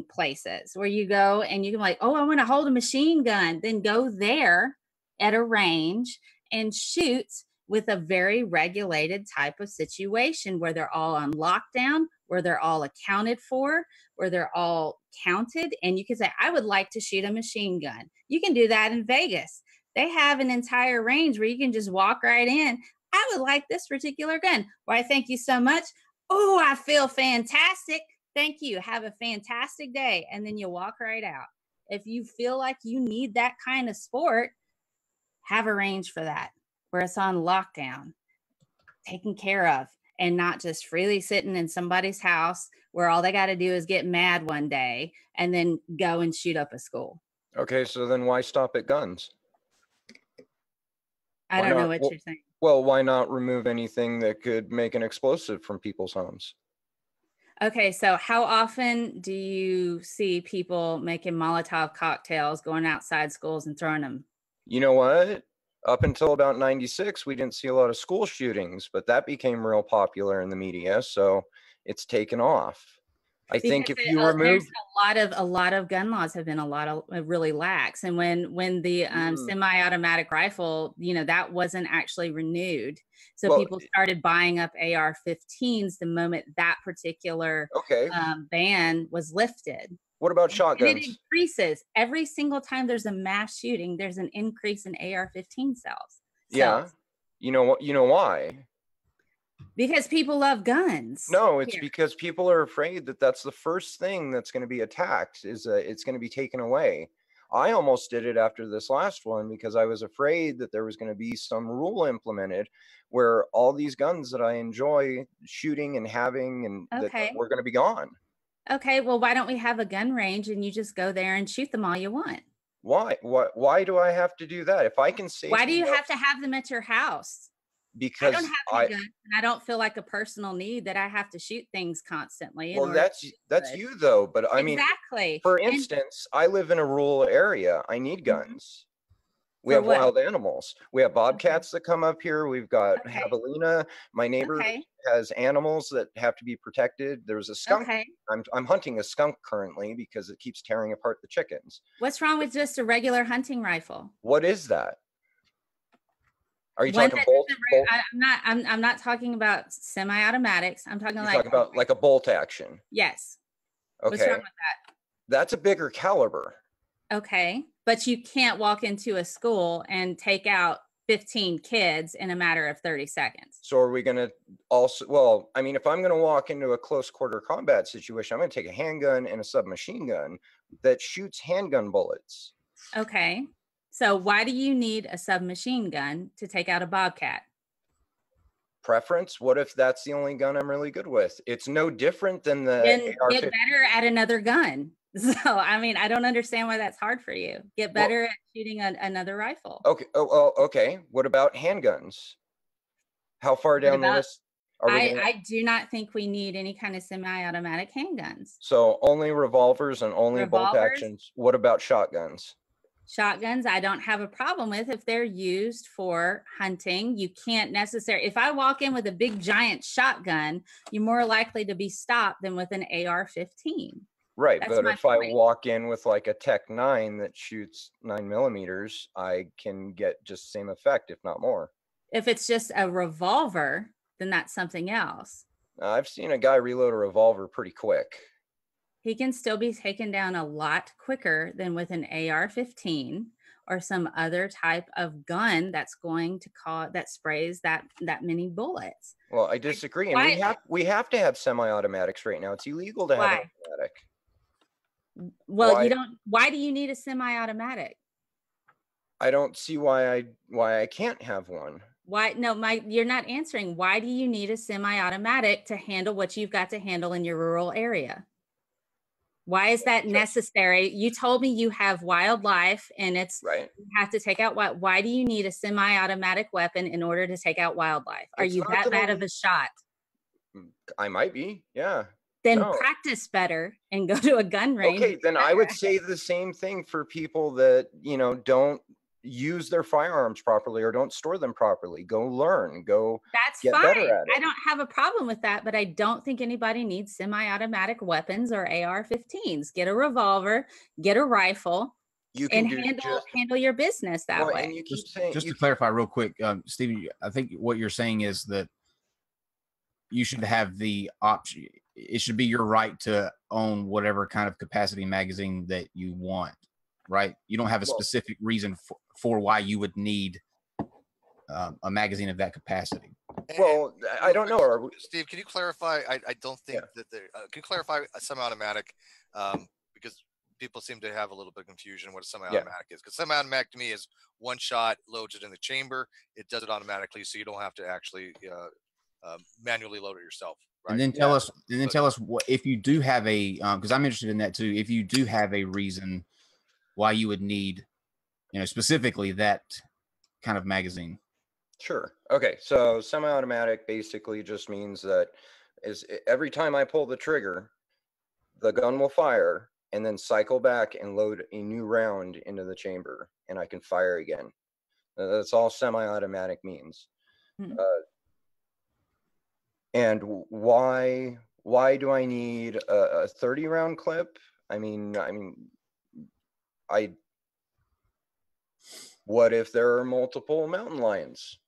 places where you go and you can, like, oh, I want to hold a machine gun. Then go there at a range and shoot with a very regulated type of situation where they're all on lockdown, where they're all accounted for, where they're all counted. And you can say, I would like to shoot a machine gun. You can do that in Vegas. They have an entire range where you can just walk right in. I would like this particular gun. Why, thank you so much. Oh, I feel fantastic. Thank you. Have a fantastic day. And then you walk right out. If you feel like you need that kind of sport, have a range for that, where it's on lockdown, taken care of, and not just freely sitting in somebody's house where all they got to do is get mad one day and then go and shoot up a school. Okay, so then why stop at guns? I don't know what you're saying. Well, why not remove anything that could make an explosive from people's homes? Okay, so how often do you see people making Molotov cocktails, going outside schools and throwing them? You know what? Up until about 96, we didn't see a lot of school shootings, but that became real popular in the media. So it's taken off. I think Because if you there's remove a lot of gun laws have been a lot of really lax, and when the semi-automatic rifle, you know, that wasn't actually renewed, so people started buying up AR-15s the moment that particular ban was lifted. What about shotguns? And it increases every single time there's a mass shooting. There's an increase in AR-15 sales. Yeah, you know what? You know why? Because people love guns. No, it's because people are afraid that that's the first thing that's going to be attacked, is it's going to be taken away. I almost did it after this last one because I was afraid that there was going to be some rule implemented where all these guns that I enjoy shooting and having and that were going to be gone. Okay, well, why don't we have a gun range and you just go there and shoot them all you want? Why? Why do I have to do that? If I can safely why do you have to have them at your house? Because I don't have any guns, and I don't feel like a personal need that I have to shoot things constantly. Well, that's you though. But I mean, for instance, I live in a rural area. I need guns. We have wild animals. We have bobcats that come up here. We've got javelina. My neighbor has animals that have to be protected. There's a skunk. I'm hunting a skunk currently because it keeps tearing apart the chickens. What's wrong with just a regular hunting rifle? What is that? Are you talking bolt? I'm not talking about semi-automatics. I'm talking about like a bolt action. Yes. Okay. What's wrong with that? That's a bigger caliber. Okay, but you can't walk into a school and take out 15 kids in a matter of 30 seconds. So are we going to also, well, I mean, if I'm going to walk into a close quarter combat situation, I'm going to take a handgun and a submachine gun that shoots handgun bullets. Okay. So why do you need a submachine gun to take out a bobcat? Preference? What if that's the only gun I'm really good with? It's no different than the AR-15. Get better at another gun. So, I mean, I don't understand why that's hard for you. Get better at shooting another rifle. Okay. Okay. What about handguns? How far down the list are we? I do not think we need any kind of semi-automatic handguns. So only revolvers and only bolt actions. What about shotguns? Shotguns, I don't have a problem with if they're used for hunting. You can't necessarily, if I walk in with a big giant shotgun, you're more likely to be stopped than with an AR-15. Right, but if I walk in with like a Tech 9 that shoots 9mm, I can get just the same effect, if not more. If it's just a revolver, then that's something else. I've seen a guy reload a revolver pretty quick. He can still be taken down a lot quicker than with an AR-15 or some other type of gun that's going to that sprays that many bullets. Well, I disagree, and we have to have semi-automatics right now. It's illegal to have automatic. Well, why do you need a semi-automatic? I don't see why I can't have one. Why? No, you're not answering. Why do you need a semi-automatic to handle what you've got to handle in your rural area? Why is that necessary? You told me you have wildlife and it's you have to take out why do you need a semi-automatic weapon in order to take out wildlife? Are you that bad of a shot? I might be, yeah. Then practice better and go to a gun range. Okay, then I would say the same thing for people that, you know, don't use their firearms properly or don't store them properly. Go learn, get better at it. I don't have a problem with that, but I don't think anybody needs semi-automatic weapons or AR-15s. Get a revolver, get a rifle, and handle your business that way. And you keep saying, just to clarify real quick, Stephen, I think what you're saying is that you should have the option. It should be your right to own whatever kind of capacity magazine that you want, right? You don't have a specific reason for why you would need a magazine of that capacity. Well, I don't know. Steve, can you clarify? I don't think that can you clarify a semi-automatic? Because people seem to have a little bit of confusion what a semi-automatic is. Because semi-automatic to me is one shot, loads it in the chamber, it does it automatically, so you don't have to actually manually load it yourself. Right? And then tell us what if you do have a because I'm interested in that too. If you do have a reason why you would need, you know, specifically that kind of magazine. Sure. Okay. So semi-automatic basically just means that every time I pull the trigger, the gun will fire and then cycle back and load a new round into the chamber, and I can fire again. That's all semi-automatic means. And why why do I need a 30 round clip? What if there are multiple mountain lions?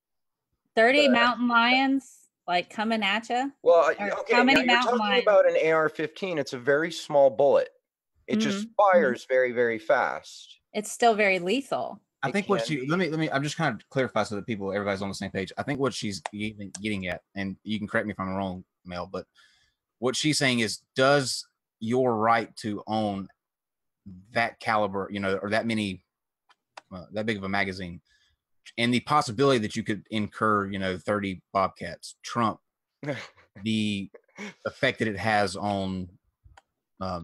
30 mountain lions like coming at you? Well, Or okay, how now many you're mountain talking lions? about an AR-15. It's a very small bullet. It just fires very, very fast. It's still very lethal. I think what she let me I'm just kind of clarify so that everybody's on the same page. I think what she's getting at, and you can correct me if I'm wrong, Mel, but what she's saying is, does your right to own that caliber, or that many, that big of a magazine, and the possibility that you could incur, 30 Bobcats, trump the effect that it has on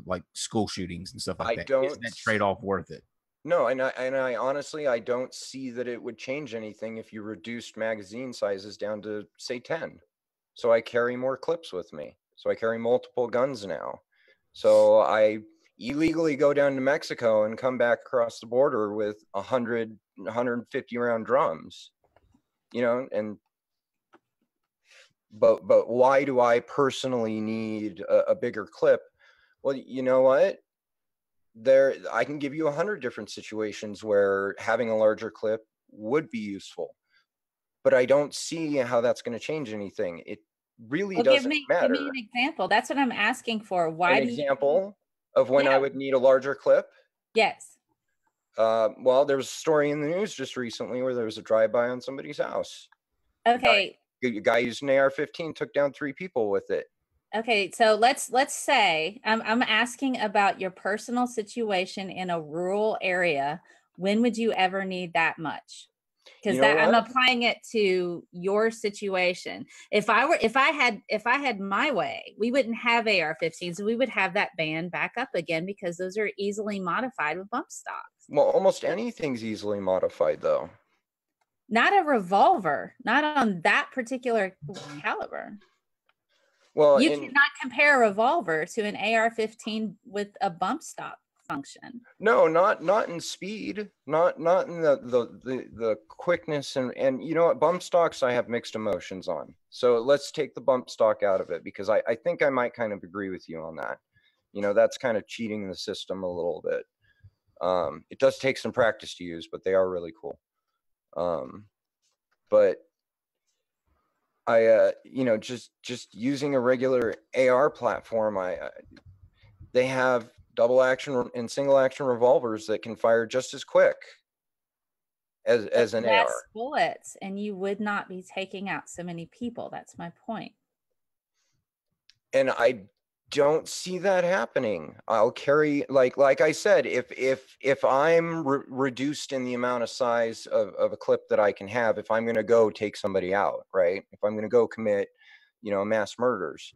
like school shootings and stuff like that? Is that trade-off worth it? No, and I honestly, I don't see that it would change anything if you reduced magazine sizes down to, say, 10. So I carry more clips with me. So I carry multiple guns now. So I illegally go down to Mexico and come back across the border with 150 round drums, but why do I personally need a bigger clip? Well, you know what? I can give you 100 different situations where having a larger clip would be useful, but I don't see how that's going to change anything. It really doesn't matter. Give me an example. That's what I'm asking for. Why an example of when I would need a larger clip? Yes. Well, there was a story in the news just recently where there was a drive-by on somebody's house. Okay. A guy used an AR-15, took down 3 people with it. Okay, so let's say I'm asking about your personal situation in a rural area. When would you ever need that much? Because I'm applying it to your situation. If I had my way, we wouldn't have AR-15s. We would have that banned back up again because those are easily modified with bump stocks. Well, almost anything's easily modified, though. Not a revolver, not on that particular caliber. Well, you cannot compare a revolver to an AR-15 with a bump stock function. No, not in speed, not in the quickness, and you know what, bump stocks I have mixed emotions on. So let's take the bump stock out of it, because I think I might kind of agree with you on that. That's kind of cheating the system a little bit. It does take some practice to use, but they are really cool. But I just using a regular AR platform, they have double action and single action revolvers that can fire just as quick as an AR. Bullets, and you would not be taking out so many people. That's my point. And I don't see that happening. I'll carry, like I said, if I'm reduced in the amount of size of a clip that I can have, if I'm going to go take somebody out, right? If I'm going to go commit, mass murders,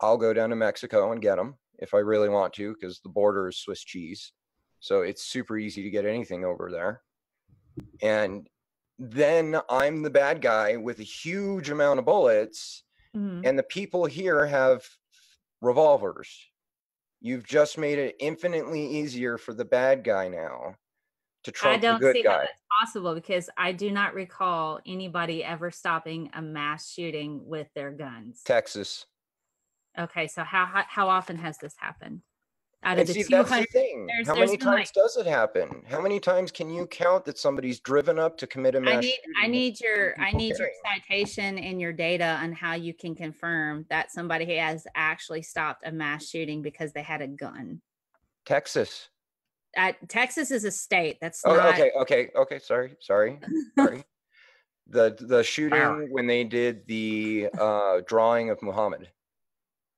I'll go down to Mexico and get them if I really want to, because the border is Swiss cheese. So it's super easy to get anything over there. And then I'm the bad guy with a huge amount of bullets, and the people here have revolvers. You've just made it infinitely easier for the bad guy now to trump the good guy. I don't see how that's possible, because I do not recall anybody ever stopping a mass shooting with their guns. Texas. Okay, so how often has this happened? That's the thing. How many times does it happen? How many times can you count that somebody's driven up to commit a mass shooting? I need your citation and your data on how you can confirm that somebody has actually stopped a mass shooting because they had a gun. Texas. Texas is a state. That's okay. Sorry. The shooting when they did the drawing of Muhammad.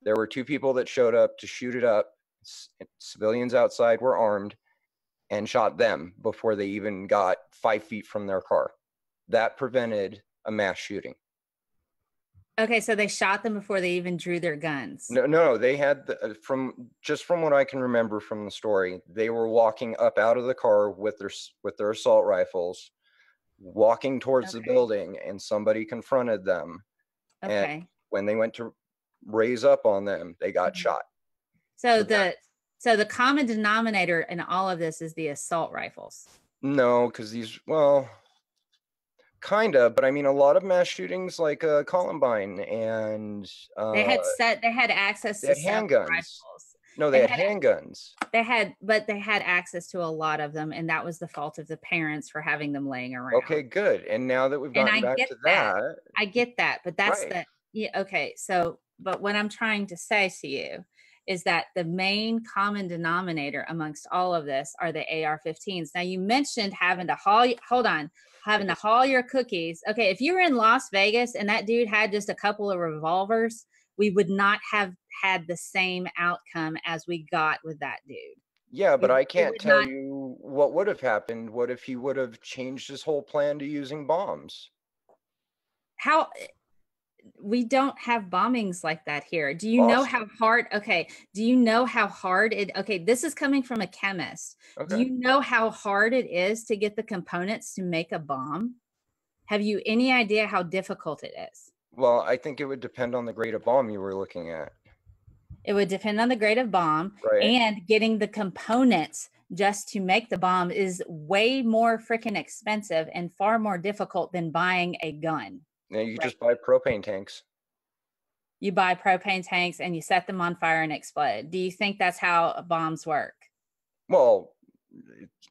There were 2 people that showed up to shoot it up. Civilians outside were armed and shot them before they even got 5 feet from their car. That prevented a mass shooting. Okay, so they shot them before they even drew their guns. No, they had from what I can remember from the story, they were walking up out of the car with their assault rifles, walking towards the building, and somebody confronted them. Okay. And when they went to raise up on them, they got shot. So the common denominator in all of this is the assault rifles. No, because Kinda, but I mean, a lot of mass shootings like Columbine and They had access they to had several handguns. rifles. No, they had handguns. But they had access to a lot of them, and that was the fault of the parents for having them laying around. Okay, good. And now that we've gotten back to that, I get that, but that's right. Okay. So, but what I'm trying to say to you is that the main common denominator amongst all of this are the AR-15s. Now, you mentioned having to haul your cookies. Okay, if you were in Las Vegas and that dude had just a couple of revolvers, we would not have had the same outcome as we got with that dude. Yeah, but I can't tell you what would have happened. What if he would have changed his whole plan to using bombs? How? We don't have bombings like that here. Do you know how hard? Okay. Do you know how hard it? Okay, this is coming from a chemist. Okay. Do you know how hard it is to get the components to make a bomb? Have you any idea how difficult it is? Well, I think it would depend on the grade of bomb you were looking at. It would depend on the grade of bomb, right. And getting the components just to make the bomb is way more freaking expensive and far more difficult than buying a gun. Now you just buy propane tanks. You buy propane tanks and you set them on fire and explode. Do you think that's how bombs work? Well,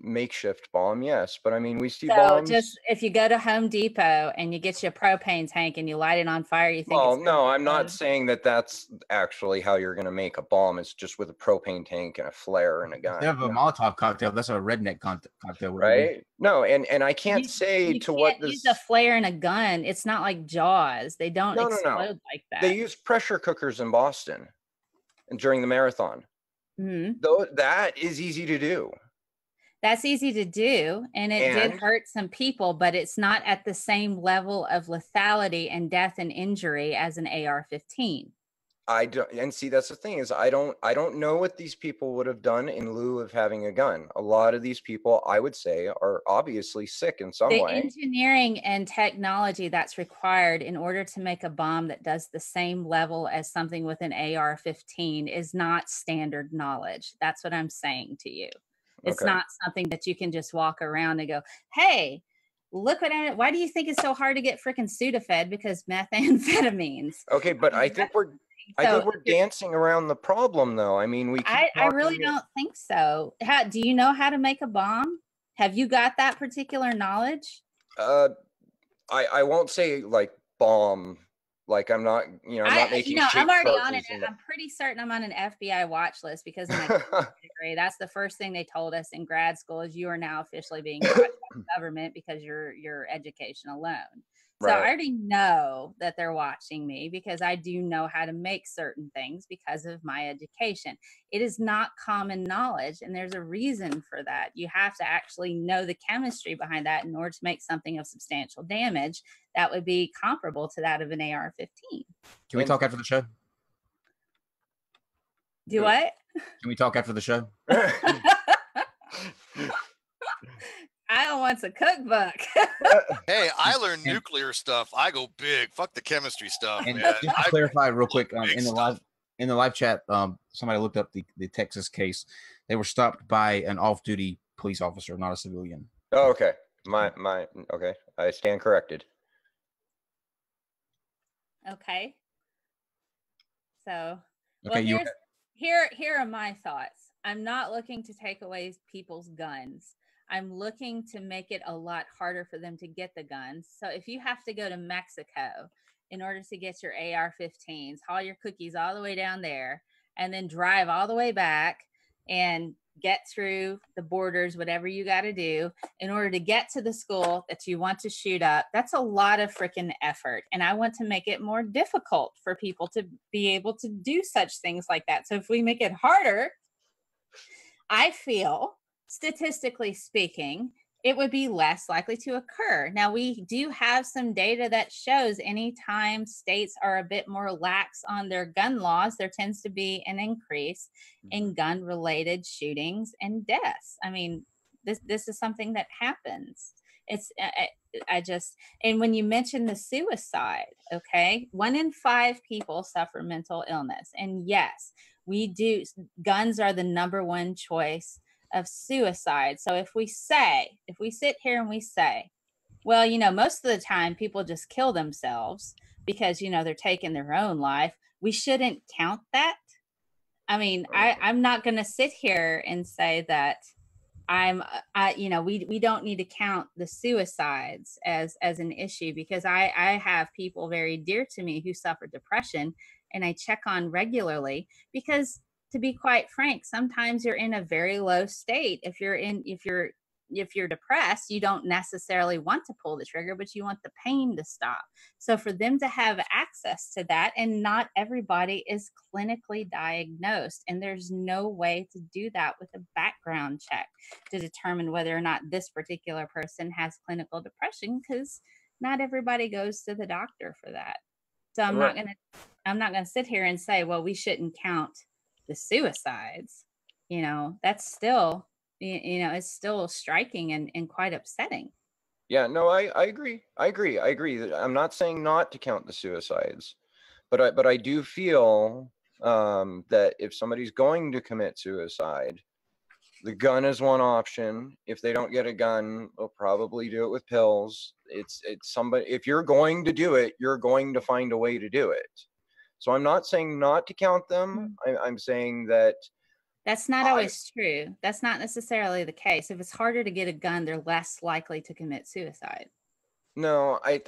makeshift bomb, yes, but I mean, we see bombs. Just if you go to Home Depot and you get your propane tank and you light it on fire, you think? Well, no, I'm not saying that that's actually how you're going to make a bomb. It's just with a propane tank and a flare and a gun. They have a Molotov cocktail. That's a redneck cocktail, right? No, and I can't say to what this. Use a flare and a gun. It's not like Jaws. They don't explode like that. They use pressure cookers in Boston, and during the marathon. Mm-hmm. Though that is easy to do. That's ezy to do, and it did hurt some people, but it's not at the same level of lethality and death and injury as an AR-15. I don't, and see, that's the thing is I don't know what these people would have done in lieu of having a gun. A lot of these people, I would say, are obviously sick in some way. The engineering and technology that's required in order to make a bomb that does the same level as something with an AR-15 is not standard knowledge. That's what I'm saying to you. It's not something that you can just walk around and go, hey, look what why do you think it's so hard to get freaking Sudafed? Because methamphetamines. Okay, but I think we're dancing around the problem though. I mean, I really don't think so. Do you know how to make a bomb? Have you got that particular knowledge? I won't say like bomb. Like I'm not, I'm not making. I'm already on it. I'm pretty certain I'm on an FBI watch list because of my degree. That's the first thing they told us in grad school is you are now officially being watched by the government because your education alone. So I already know that they're watching me because I do know how to make certain things because of my education. It is not common knowledge, and there's a reason for that. You have to actually know the chemistry behind that in order to make something of substantial damage that would be comparable to that of an AR-15. Can we talk after the show? Do what? Can we talk after the show? I don't want a cookbook. Hey, I learned nuclear stuff. I go big. Fuck the chemistry stuff. And just to clarify real quick, in the live chat, somebody looked up the Texas case. They were stopped by an off-duty police officer, not a civilian. Oh, okay. Okay. I stand corrected. Okay. So, okay, here are my thoughts. I'm not looking to take away people's guns. I'm looking to make it a lot harder for them to get the guns. So if you have to go to Mexico in order to get your AR-15s, haul your cookies all the way down there, and then drive all the way back and get through the borders, whatever you got to do in order to get to the school that you want to shoot up, that's a lot of freaking effort. And I want to make it more difficult for people to be able to do such things like that. So if we make it harder, I feel, statistically speaking, it would be less likely to occur. Now, we do have some data that shows anytime states are a bit more lax on their gun laws, there tends to be an increase in gun-related shootings and deaths. I mean, this is something that happens. It's and when you mention the suicide, okay, 1 in 5 people suffer mental illness. And yes, guns are the #1 choice of suicide. So if we sit here and we say, Well, you know, most of the time people just kill themselves because, you know, they're taking their own life. We shouldn't count that. I mean, I'm not going to sit here and say that you know, we don't need to count the suicides as an issue, because I have people very dear to me who suffer depression, and I check on regularly, because to be quite frank, sometimes you're in a very low state. If you're depressed, you don't necessarily want to pull the trigger, but you want the pain to stop. So for them to have access to that, and not everybody is clinically diagnosed, and there's no way to do that with a background check to determine whether or not this particular person has clinical depression, because not everybody goes to the doctor for that. So I'm not gonna sit here and say, well, we shouldn't count the suicides. You know, that's still, you know, it's still striking and quite upsetting. Yeah, no, I agree. I agree. I'm not saying not to count the suicides, but I do feel that if somebody's going to commit suicide, the gun is one option. If they don't get a gun, they'll probably do it with pills. It's somebody. If you're going to do it, you're going to find a way to do it. So I'm not saying not to count them. I'm saying that that's not always true. That's not necessarily the case. If it's harder to get a gun, they're less likely to commit suicide. No, I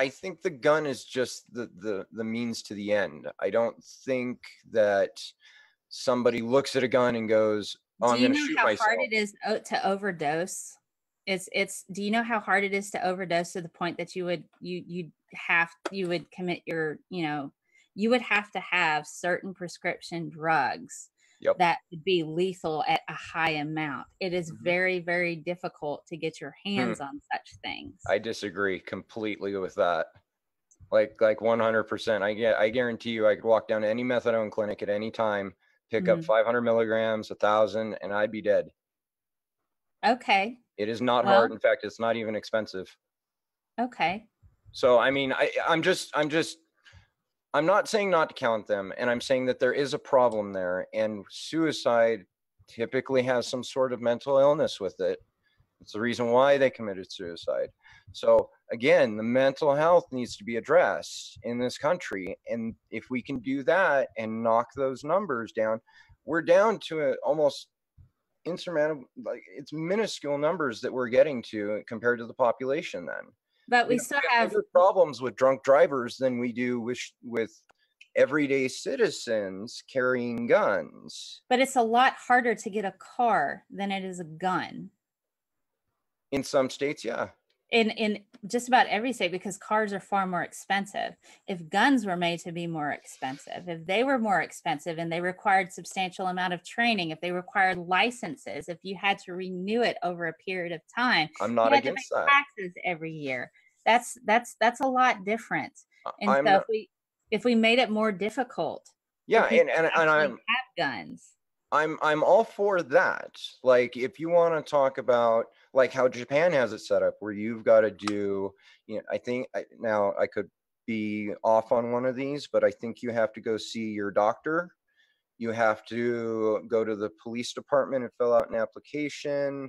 think the gun is just the means to the end. I don't think that somebody looks at a gun and goes, "Oh, I'm going to shoot myself." Do you know how hard it is to overdose? Do you know how hard it is to overdose to the point that you would commit your, you know, you would have to have certain prescription drugs that would be lethal at a high amount. It is very, very difficult to get your hands on such things. I disagree completely with that. Like 100%. I guarantee you, I could walk down to any methadone clinic at any time, pick up 500 milligrams, 1,000, and I'd be dead. Okay. It is not hard. In fact, it's not even expensive. Okay. So, I mean, I'm not saying not to count them, and I'm saying that there is a problem there, and suicide typically has some sort of mental illness with it. It's the reason why they committed suicide. So again, the mental health needs to be addressed in this country, and if we can do that and knock those numbers down, we're down to almost insurmountable, like it's minuscule numbers that we're getting to compared to the population then. But we still have bigger problems with drunk drivers than we do with everyday citizens carrying guns. But it's a lot harder to get a car than it is a gun. In some states, yeah. In just about every state, because cars are far more expensive. If guns were made to be more expensive, if they were more expensive and they required substantial amount of training, if they required licenses, if you had to renew it over a period of time, I'm not against that. Taxes every year. That's a lot different. And so if we made it more difficult, yeah, and I'm have guns. I'm all for that. Like, if you want to talk about like how Japan has it set up, where you've got to do, you know, I think now I could be off on one of these, but I think you have to go see your doctor. You have to go to the police department and fill out an application.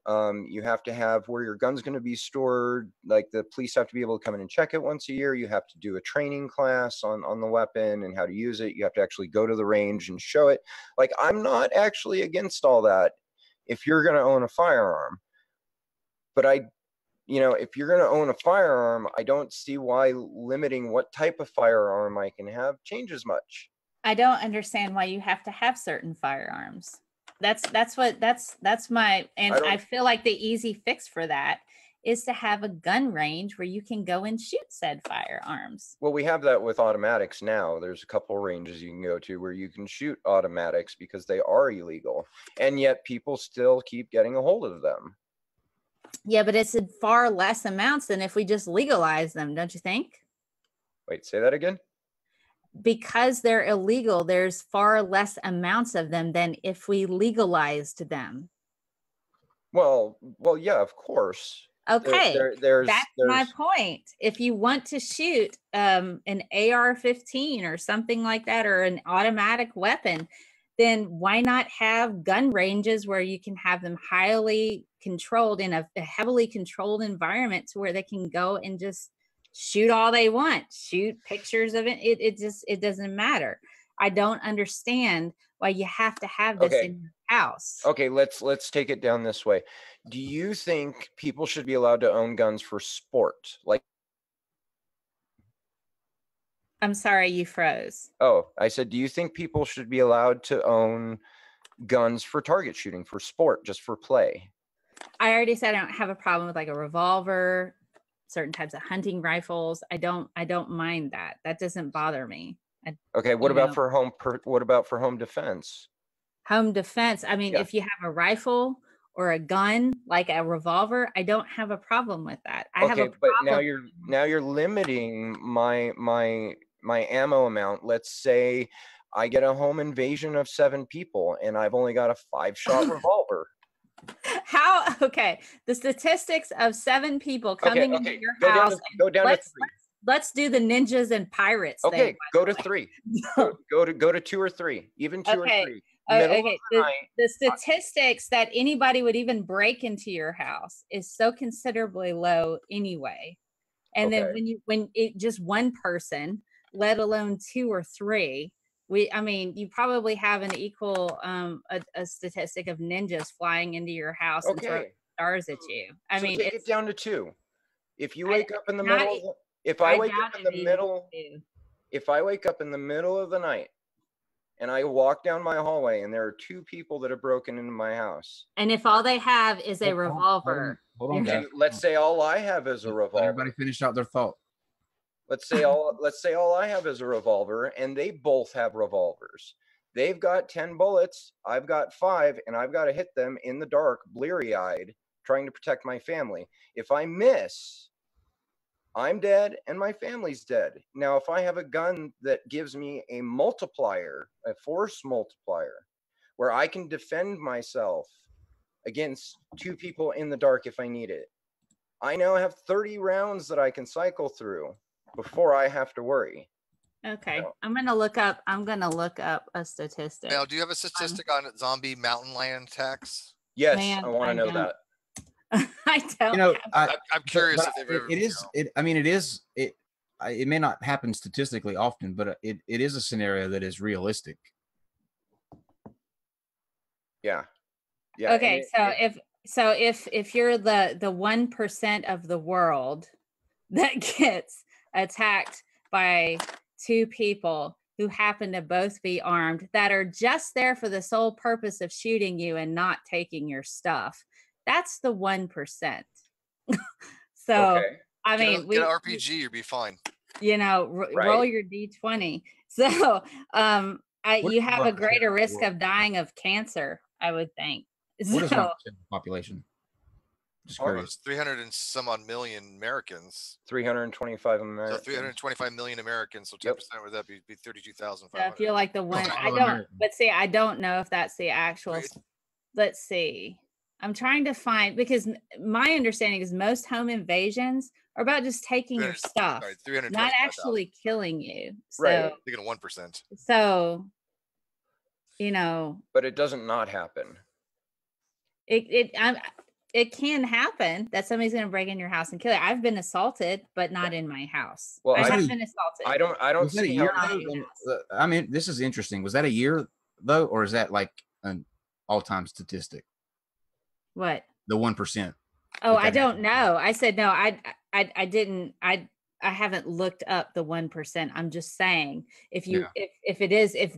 You have to have where your gun's going to be stored. Like, the police have to be able to come in and check it once a year. You have to do a training class on the weapon and how to use it. You have to actually go to the range and show it. Like, I'm not actually against all that if you're going to own a firearm. But if you're going to own a firearm, I don't see why limiting what type of firearm I can have changes much. I don't understand why you have to have certain firearms. That's my, and I feel like the easy fix for that is to have a gun range where you can go and shoot said firearms. Well, we have that with automatics now. There's a couple ranges you can go to where you can shoot automatics because they are illegal, and yet people still keep getting a hold of them. Yeah, but it's in far less amounts than if we just legalize them, don't you think? Wait, say that again? Because they're illegal, there's far less amounts of them than if we legalized them. Well, yeah, of course. Okay, that's my point. If you want to shoot an AR-15 or something like that, or an automatic weapon, then why not have gun ranges where you can have them highly controlled in a heavily controlled environment to where they can go and just shoot all they want, shoot pictures of it. It doesn't matter. I don't understand why you have to have this in your house. Okay, let's take it down this way. Do you think people should be allowed to own guns for sport? Like, I'm sorry, you froze. oh, I said, do you think people should be allowed to own guns for target shooting, for sport, just for play? I already said I don't have a problem with like a revolver, certain types of hunting rifles. I don't mind that. That doesn't bother me. Okay, what about for home defense? Home defense. I mean, if you have a rifle or a gun like a revolver, I don't have a problem with that. I have a problem. But now you're limiting my ammo amount. Let's say I get a home invasion of 7 people and I've only got a 5-shot revolver. How? Okay, the statistics of 7 people coming into your house. Go down to 3. Let's do the ninjas and pirates. Okay, thing, go to 3. Go to 2 or 3, even 2 or 3. Okay. The statistics that anybody would even break into your house is so considerably low anyway. And then when it just one person, let alone 2 or 3, you probably have an equal a statistic of ninjas flying into your house and throwing stars at you. Take it down to 2. If you wake up in the middle, if I wake up in the middle of the night and I walk down my hallway and there are 2 people that have broken into my house, and if all they have is a revolver, hold on, guys. Let's say all I have is a revolver. Let everybody finish out their thought. Let's say all I have is a revolver, and they both have revolvers. They've got 10 bullets, I've got 5, and I've got to hit them in the dark, bleary-eyed, trying to protect my family. If I miss, I'm dead and my family's dead. Now, if I have a gun that gives me a multiplier, a force multiplier, where I can defend myself against 2 people in the dark if I need it, I now have 30 rounds that I can cycle through before I have to worry. Okay, I'm gonna look up a statistic. Mel, do you have a statistic on zombie mountain lion attacks? Yes, I want to know that. I don't. You know, I'm curious if they've ever. It may not happen statistically often, but it is a scenario that is realistic. Yeah. Okay, if you're the 1% of the world that gets attacked by 2 people who happen to both be armed, that are just there for the sole purpose of shooting you and not taking your stuff, that's the 1%. So I mean, get an RPG, you'll be fine. Roll your D20. So you have a greater risk of dying of cancer, I would think. What is 1% of the population? Just curious. 300 and some odd million Americans. 325 Americans. So 325 million Americans. So 10% would that be 32,500. So I feel like the one I don't know if that's the actual. Let's see. I'm trying to find, because my understanding is most home invasions are about just taking your stuff, not actually killing you. So, right. Thinking of 1%. So, but it doesn't not happen. It can happen that somebody's going to break in your house and kill you. I've been assaulted, but not in my house. Well, I have been assaulted. I don't see how. I mean, this is interesting. Was that a year though, or is that like an all-time statistic? What? The 1%. Oh, I don't know. I said no. I didn't. I haven't looked up the 1%. I'm just saying if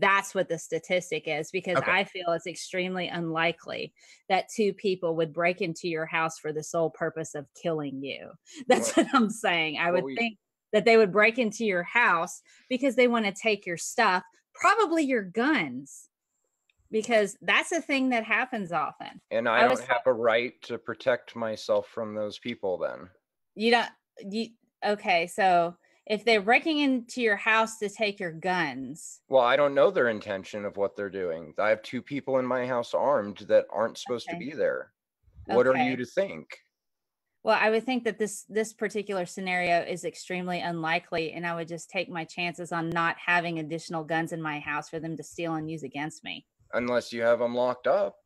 that's what the statistic is, because I feel it's extremely unlikely that 2 people would break into your house for the sole purpose of killing you. That's what I'm saying. I would think that they would break into your house because they want to take your stuff, probably your guns, because that's a thing that happens often. And I don't have a right to protect myself from those people then. Okay, so if they're breaking into your house to take your guns. Well, I don't know their intention of what they're doing. I have 2 people in my house armed that aren't supposed to be there. What are you to think? Well, I would think that this particular scenario is extremely unlikely, and I would just take my chances on not having additional guns in my house for them to steal and use against me. Unless you have them locked up,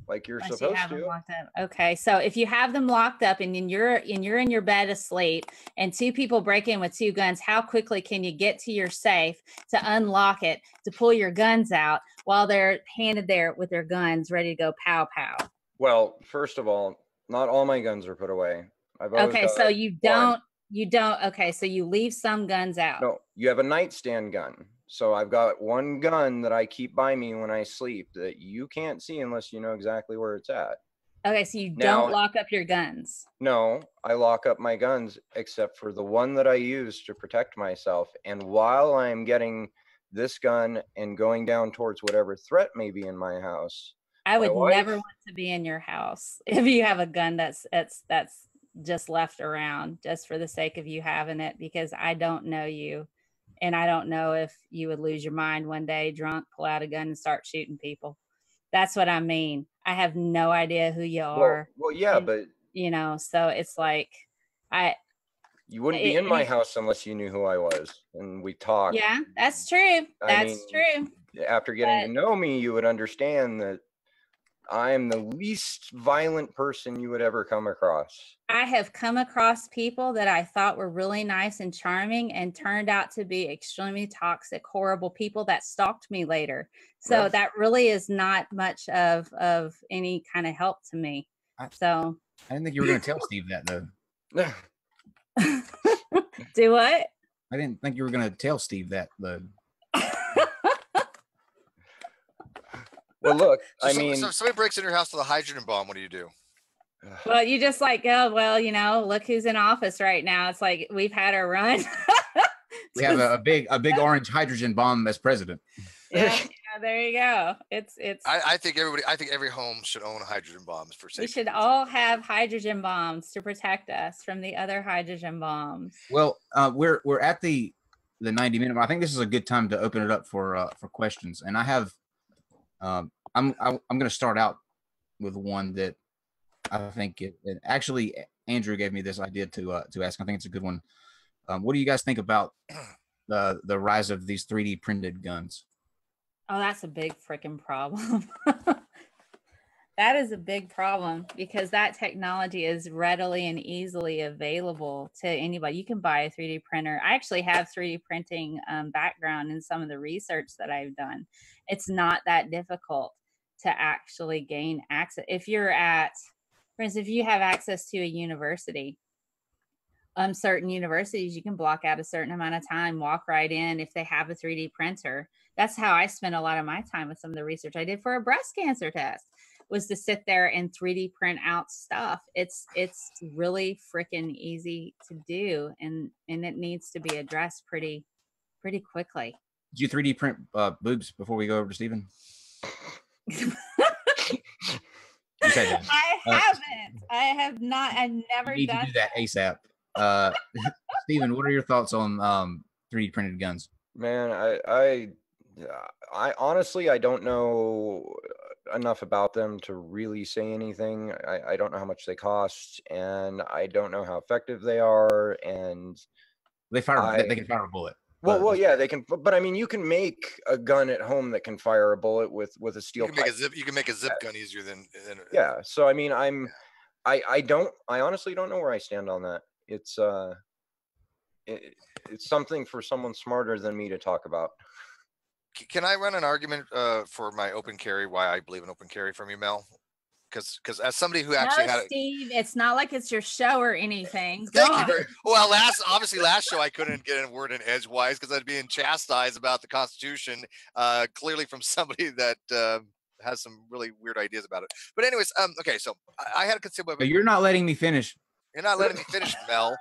like you're Unless you supposed have them to. locked up. Okay, so if you have them locked up and you're in your bed asleep, and two people break in with two guns, how quickly can you get to your safe to unlock it, to pull your guns out while they're handed there with their guns ready to go pow pow? Well, first of all, not all my guns are put away. I've always Okay, got so you one. don't. Okay, so you leave some guns out. No, you have a nightstand gun. So I've got one gun that I keep by me when I sleep that you can't see unless you know exactly where it's at. Okay, so you Now- don't lock up your guns. No, I lock up my guns except for the one that I use to protect myself. And while I'm getting this gun and going down towards whatever threat may be in my house, I would wife- never want to be in your house if you have a gun that's just left around just for the sake of you having it, because I don't know you, and I don't know if you would lose your mind one day, drunk, pull out a gun and start shooting people. That's what I mean. I have no idea who you are. well, yeah, and, but you know, so it's like you wouldn't be in my house unless you knew who I was and we talked. Yeah, that's true. That's true. After getting to know me, you would understand that I am the least violent person you would ever come across. I have come across people that I thought were really nice and charming and turned out to be extremely toxic, horrible people that stalked me later. So Right. that really is not much of any kind of help to me. So I didn't think you were going to tell Steve that, though. do what? I didn't think you were going to tell Steve that, though. Well, look, So, I mean, so if somebody breaks in your house with a hydrogen bomb, what do you do? Well, you just like, oh, well, you know, look who's in office right now. It's like we've had our run. We have a big orange hydrogen bomb as president. Yeah, there you go. It's I think every home should own hydrogen bombs for safety. we should all have hydrogen bombs to protect us from the other hydrogen bombs. Well, we're at the 90-minute mark. I think this is a good time to open it up for questions. And I have I'm going to start out with one that I think it actually Andrew gave me this idea to ask. I think it's a good one. What do you guys think about the rise of these 3D printed guns? Oh, that's a big freaking problem. That is a big problem because that technology is readily and easily available to anybody. You can buy a 3D printer. I actually have 3D printing background in some of the research that I've done. It's not that difficult to actually gain access. If you're at, for instance, if you have access to a university, certain universities, you can block out a certain amount of time, walk right in if they have a 3D printer. That's how I spent a lot of my time with some of the research I did for a breast cancer test, was to sit there and 3D print out stuff. It's really freaking easy to do, and it needs to be addressed pretty quickly. Did you 3D print boobs before we go over to Stephen? I haven't. I have not. I've never you need done to do that ASAP. Stephen, what are your thoughts on 3D printed guns? man, I honestly, I don't know enough about them to really say anything. I don't know how much they cost, and I don't know how effective they are. And They can fire a bullet. well, yeah, they can. But I mean, you can make a gun at home that can fire a bullet with a steel pipe. You can make a zip gun easier than Yeah. So I mean, I honestly don't know where I stand on that. It's something for someone smarter than me to talk about. Can I run an argument for my open carry? Why I believe in open carry from you, Mel? Because as somebody who actually had Steve, it's not like it's your show or anything. Thank you very well. Last show I couldn't get a word in edgewise because I'd being chastised about the Constitution, clearly from somebody that has some really weird ideas about it. But anyways, okay, so I had a concealed weapon. You're not letting me finish. You're not letting me finish, Mel.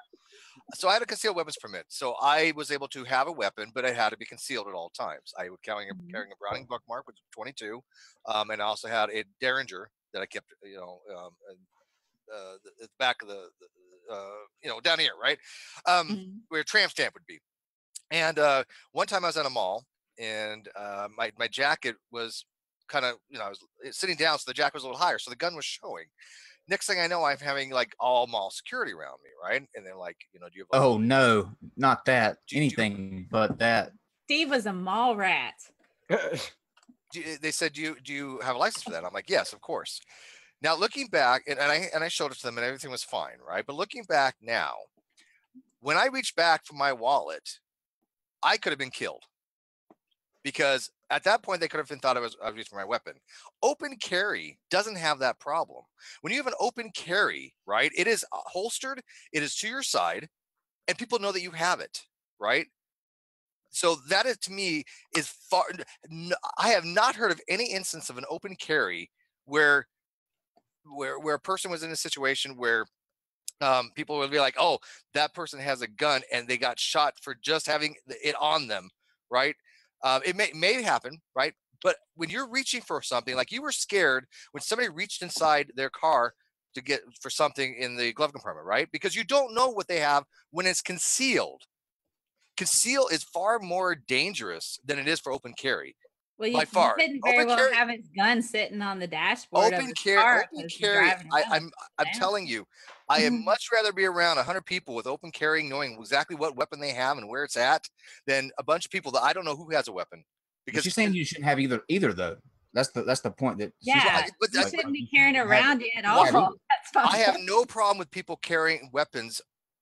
So I had a concealed weapons permit. So I was able to have a weapon, but it had to be concealed at all times. I was carrying a Browning Buckmark, which was 22, and I also had a Derringer that I kept, at the back of the down here, right, where a tramp stamp would be. And one time I was at a mall, and my jacket was kind of, I was sitting down, so the jacket was a little higher, so the gun was showing. Next thing I know, I'm having like all mall security around me, right? And they're like, do you have? Oh no, not that. Anything but that. Steve was a mall rat. they said, do you have a license for that? I'm like, yes, of course. Now looking back, and I showed it to them, and everything was fine, right? But looking back now, when I reached back for my wallet, I could have been killed, because at that point they could have thought I was reaching for my weapon. Open carry doesn't have that problem. When you have an open carry, right, it is holstered, it is to your side, and people know that you have it, right? So that is, to me, is far. I have not heard of any instance of an open carry where a person was in a situation where people would be like, oh, that person has a gun and they got shot for just having it on them, right? It may happen, right? But when you're reaching for something, like you were scared when somebody reached inside their car to get for something in the glove compartment, right? Because you don't know what they have when it's concealed. Conceal is far more dangerous than it is for open carry. Well, by far. You couldn't very Open well carry, have his gun sitting on the dashboard of open his carry, car open 'cause you're carry. driving around. I'm telling you, I am much rather be around 100 people with open carrying, knowing exactly what weapon they have and where it's at, than a bunch of people that I don't know who has a weapon. Because she's saying you shouldn't have either though. That's the point that Yeah, but you that's- shouldn't be carrying have- around you at have all. either. That's fine. I have no problem with people carrying weapons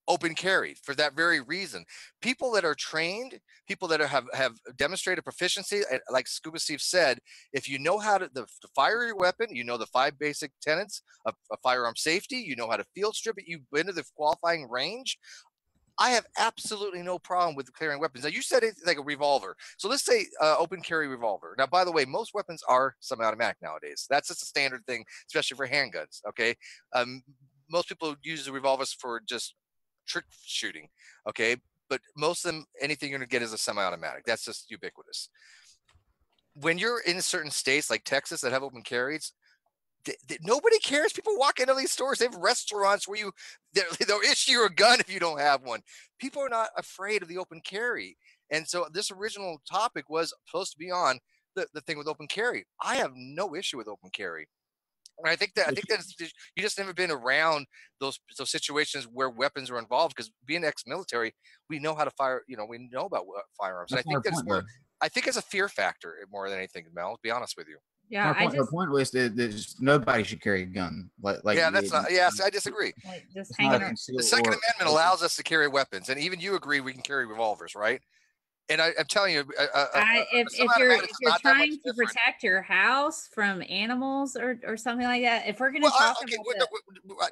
open carry for that very reason. People that are trained, people that have demonstrated proficiency, like Scuba Steve said, if you know how to fire your weapon, you know the 5 basic tenets of firearm safety, you know how to field strip it, you've been to the qualifying range. I have absolutely no problem with carrying weapons. Now, you said it's like a revolver. So let's say open carry revolver. Now, by the way, most weapons are semi-automatic nowadays. That's just a standard thing, especially for handguns, okay? Most people use the revolvers for just trick shooting, okay? But most of them, anything you're going to get is a semi-automatic. That's just ubiquitous. When you're in certain states like Texas that have open carries, nobody cares. People walk into these stores. They have restaurants where they'll issue you a gun if you don't have one. People are not afraid of the open carry. And so this original topic was supposed to be on the thing with open carry. I have no issue with open carry. And I think that you just never been around those situations where weapons are involved, because being ex-military, we know how to fire. We know about firearms. And I think that's more. I think it's a fear factor more than anything, Mel. To be honest with you. Yeah, her point was that nobody should carry a gun. Yeah, that's not. Yes, I disagree. Just hanging around. The Second Amendment allows us to carry weapons, and even you agree we can carry revolvers, right? And I'm telling you, if you're trying to protect your house from animals or something like that, if we're going to talk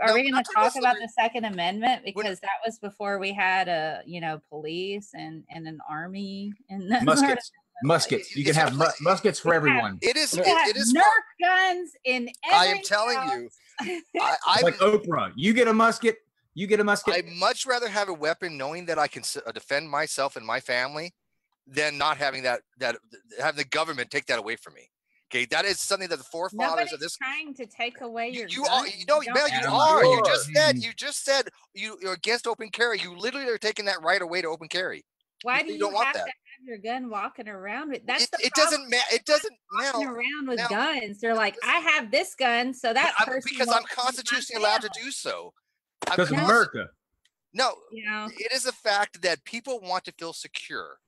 are we going to talk about the Second Amendment, because that was before we had police and an army and muskets. You can have muskets for everyone. It is Nerf guns in every I am telling you, it's like Oprah. You get a musket. I'd much rather have a weapon knowing that I can defend myself and my family than not having having the government take that away from me. Okay, that is something that the forefathers of this trying to take away your. Mel, you are. You just said you're against open carry. You literally are taking that right away to open carry. Why do you have to have your gun walking around with? That's it doesn't matter. It doesn't matter. Around with guns, they're like, I have this gun, so that person because I'm constitutionally allowed to do so. Because of America. No, it is a fact that people want to feel secure.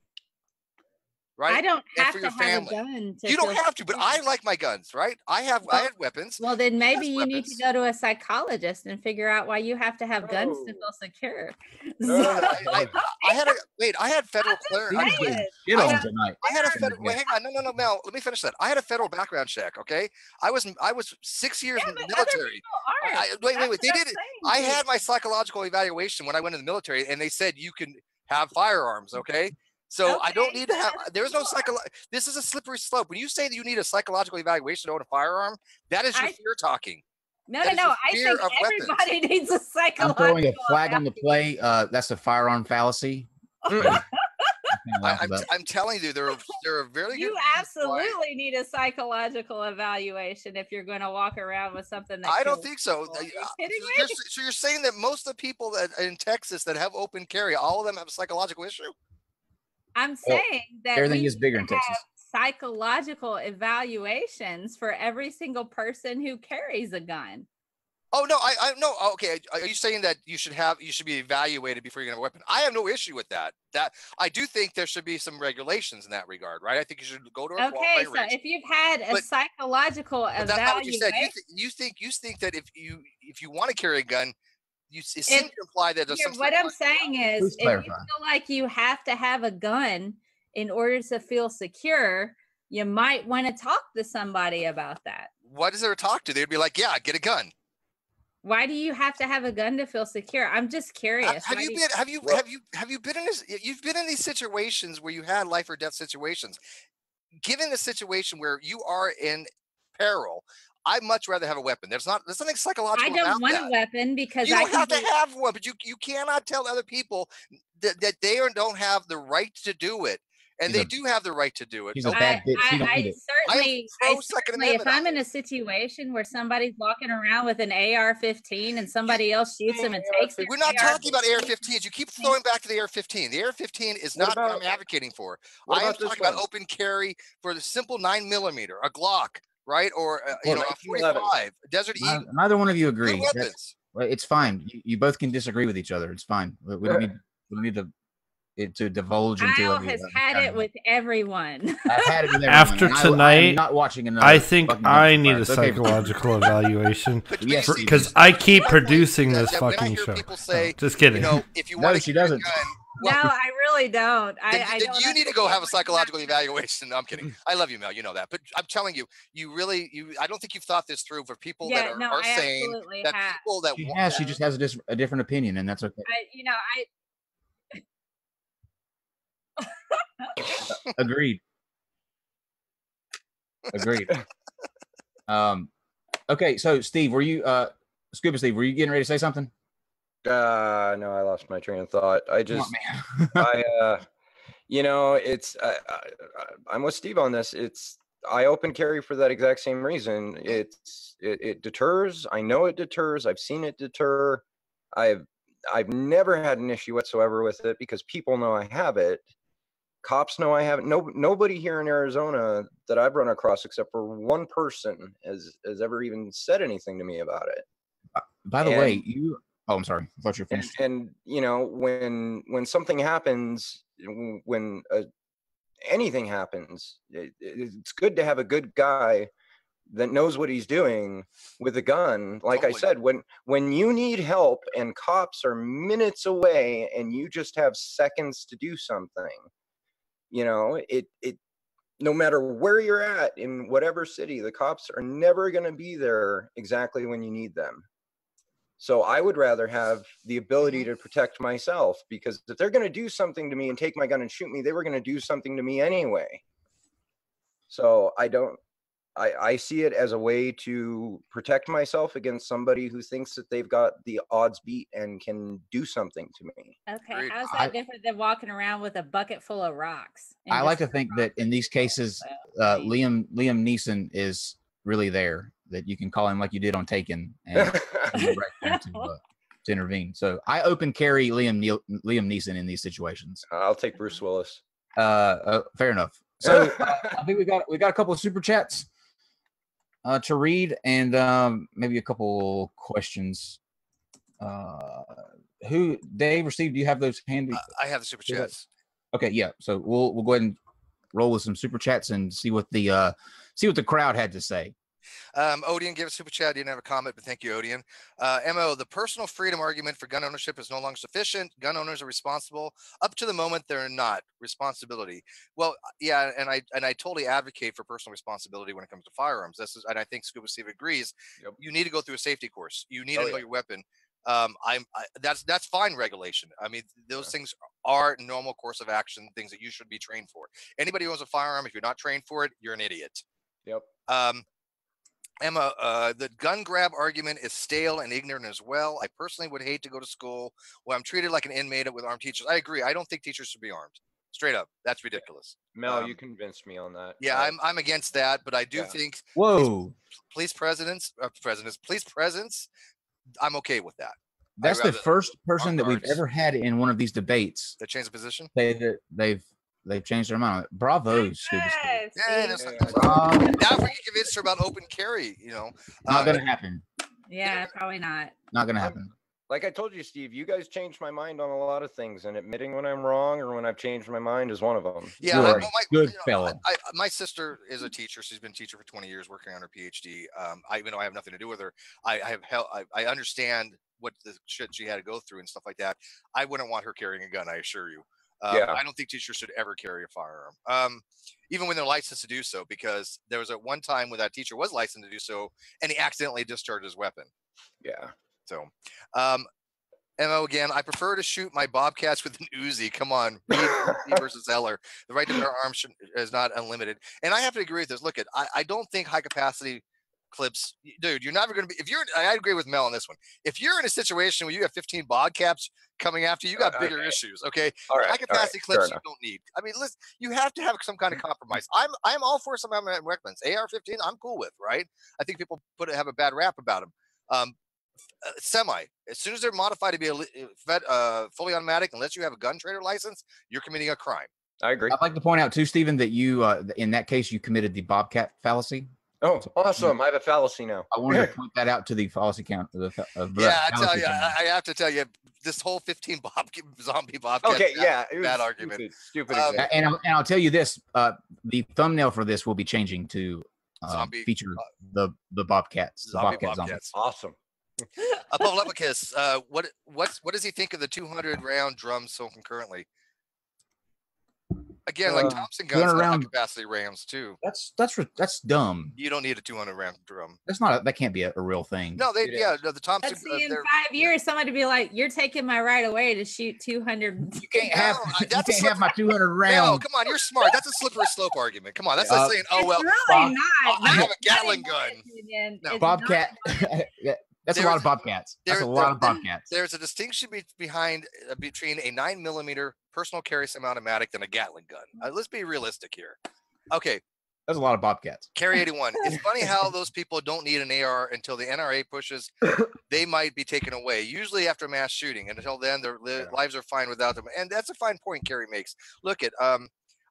Right? I don't have to have a gun. You don't have to, but I like my guns, right? I have weapons. Well, then maybe you need to go to a psychologist and figure out why you have to have guns to feel secure. I had federal clearance. I had a federal. Wait, hang on, no, Mel. Let me finish that. I had a federal background check. Okay, I was 6 years in the military. Wait. They did it. I had my psychological evaluation when I went in the military, and they said you can have firearms. Okay. So I don't need to have. There's no This is a slippery slope. When you say that you need a psychological evaluation to own a firearm, that is your fear talking. No. I think everybody needs a psychological. I'm throwing a flag on the play. That's a firearm fallacy. I'm telling you, there are very. You absolutely need a psychological evaluation if you're going to walk around with something that. I don't think so. Are you kidding me? So you're saying that most of the people in Texas that have open carry, all of them have a psychological issue? I'm saying that everything is bigger in Texas. Psychological evaluations for every single person who carries a gun. Oh no, I no. Okay, are you saying that you should be evaluated before you can have a weapon? I have no issue with that. That I do think there should be some regulations in that regard, right? I think you should go to a Okay, so range. if you've had a psychological But that's not what you said. evaluation, You think that if you want to carry a gun, it seems to imply that there's some. What I'm saying is, if you feel like you have to have a gun in order to feel secure, you might want to talk to somebody about that. What is there to talk to? They'd be like, yeah, get a gun. Why do you have to have a gun to feel secure? I'm just curious. Have you been in this? You've been in these situations where you had life or death situations. Given the situation where you are in peril, I'd much rather have a weapon. There's nothing psychological. I don't want a weapon because you don't have to have one, but you cannot tell other people that they don't have the right to do it. And they do have the right to do it. I certainly, if I'm in a situation where somebody's walking around with an AR-15 and somebody else shoots them and takes it. We're not talking about AR-15s. You keep throwing back to the AR-15. The AR-15 is not what I'm advocating for. I am talking about open carry for the simple 9mm, a Glock, right? Or a 45, a Desert Eagle. Neither one of you agree. It's fine. You both can disagree with each other. It's fine. We don't need to divulge into Kyle has had it with everyone. I've had it with everyone. After tonight, I'm not watching another. I think I need a psychological evaluation because I keep producing this fucking show. Just kidding. If you want she doesn't. No, I really don't. You need to go have a psychological evaluation. No, I'm kidding. I love you, Mel. You know that. But I'm telling you, I don't think you've thought this through for people that are saying that people that she just has a different opinion, and that's okay. Agreed. Okay, so Steve, were you Scuba Steve, were you getting ready to say something? No, I lost my train of thought. I'm with Steve on this. I open carry for that exact same reason. It deters. I know it deters. I've seen it deter. I've never had an issue whatsoever with it because people know I have it. Cops know I have it. Nobody here in Arizona that I've run across, except for one person, has ever even said anything to me about it. By the way, I'm sorry. I thought you were finished. And when something happens, when anything happens, it's good to have a good guy that knows what he's doing with a gun. Like I said, when you need help and cops are minutes away and you just have seconds to do something, no matter where you're at in whatever city, the cops are never going to be there exactly when you need them. So I would rather have the ability to protect myself, because if they're going to do something to me and take my gun and shoot me, they were going to do something to me anyway. So I see it as a way to protect myself against somebody who thinks that they've got the odds beat and can do something to me. Okay, how's that different than walking around with a bucket full of rocks? I like to think that in these cases, Liam Neeson is really there, that you can call him like you did on Taken and to intervene. So I open carry Liam Neeson in these situations. I'll take Bruce Willis. Fair enough. So I think we got a couple of super chats to read, and maybe a couple questions. Who Dave received? Do you have those handy? I have the super chats. Okay, yeah. So we'll go ahead and roll with some super chats and see what the crowd had to say. Odian gave a super chat. Didn't have a comment, but thank you, Odian. Mo, the personal freedom argument for gun ownership is no longer sufficient. Gun owners are responsible up to the moment they're not. Responsibility. Well, yeah, and I totally advocate for personal responsibility when it comes to firearms. And I think Scuba Steve agrees. Yep. You need to go through a safety course. You need to know your weapon. That's fine regulation. I mean, those things are normal course of action, things that you should be trained for. Anybody who owns a firearm, if you're not trained for it, you're an idiot. Yep. Emma, the gun grab argument is stale and ignorant as well. I personally would hate to go to school where I'm treated like an inmate with armed teachers. I agree. I don't think teachers should be armed. Straight up. That's ridiculous. Mel, you convinced me on that. Yeah, I'm against that, but I do think police presence, I'm okay with that. That's the first person that we've ever had in one of these debates that changed the position. They've changed their mind. Bravo, Scuba Steve. Now we can convince her about open carry. Not gonna happen. Yeah, probably not. Not going to happen. Like I told you, Steve, you guys changed my mind on a lot of things, and admitting when I'm wrong or when I've changed my mind is one of them. Yeah, good fellow. My sister is a teacher. She's been a teacher for 20 years, working on her PhD. Even though I have nothing to do with her, I understand what the shit she had to go through and stuff like that. I wouldn't want her carrying a gun, I assure you. I don't think teachers should ever carry a firearm, even when they're licensed to do so, because there was one time when that teacher was licensed to do so, and he accidentally discharged his weapon. Yeah. So, MO again, I prefer to shoot my bobcats with an Uzi. Come on, Reed versus Eller. The right to bear arms is not unlimited. And I have to agree with this. Look, I don't think high capacity clips, dude, you're never going to be, I agree with Mel on this one. If you're in a situation where you have 15 bobcats coming after you, you got bigger issues, okay? All right, high capacity clips you don't need. I mean, listen, you have to have some kind of compromise. I'm all for some weapons. AR-15, I'm cool with, right? I think people have a bad rap about them. Semi, as soon as they're modified to be fully automatic, unless you have a gun trader license, you're committing a crime. I agree. I'd like to point out too, Stephen, that you in that case you committed the bobcat fallacy. Oh, awesome! I have a fallacy now. I wanted to point that out to the fallacy count. I have to tell you, this whole 15 zombie bobcat. Okay, yeah, bad argument. Stupid. And I'll tell you this: the thumbnail for this will be changing to feature the bobcats. The bobcats. Awesome. Pavlovicus, what does he think of the 200 round drums sold concurrently? Again, like Thompson guns have high capacity rams too. That's dumb. You don't need a 200 round drum. That can't be a real thing. No, the Thompson. Let's see in 5 years somebody be like, "You're taking my right away to shoot 200." You can't have my 200 rounds. No, come on, you're smart. That's a slippery slope argument. Come on, that's like saying, "Oh well, really not. I have a Gatling gun." No, Bobcat. That's a lot of bobcats. That's a lot of bobcats. There's a distinction between a 9mm personal carry semi-automatic and a Gatling gun. Let's be realistic here. Okay. That's a lot of bobcats. Carry 81. It's funny how those people don't need an AR until the NRA pushes. They might be taken away, usually after mass shooting. And until then, their lives are fine without them. And that's a fine point Kerry makes. Look at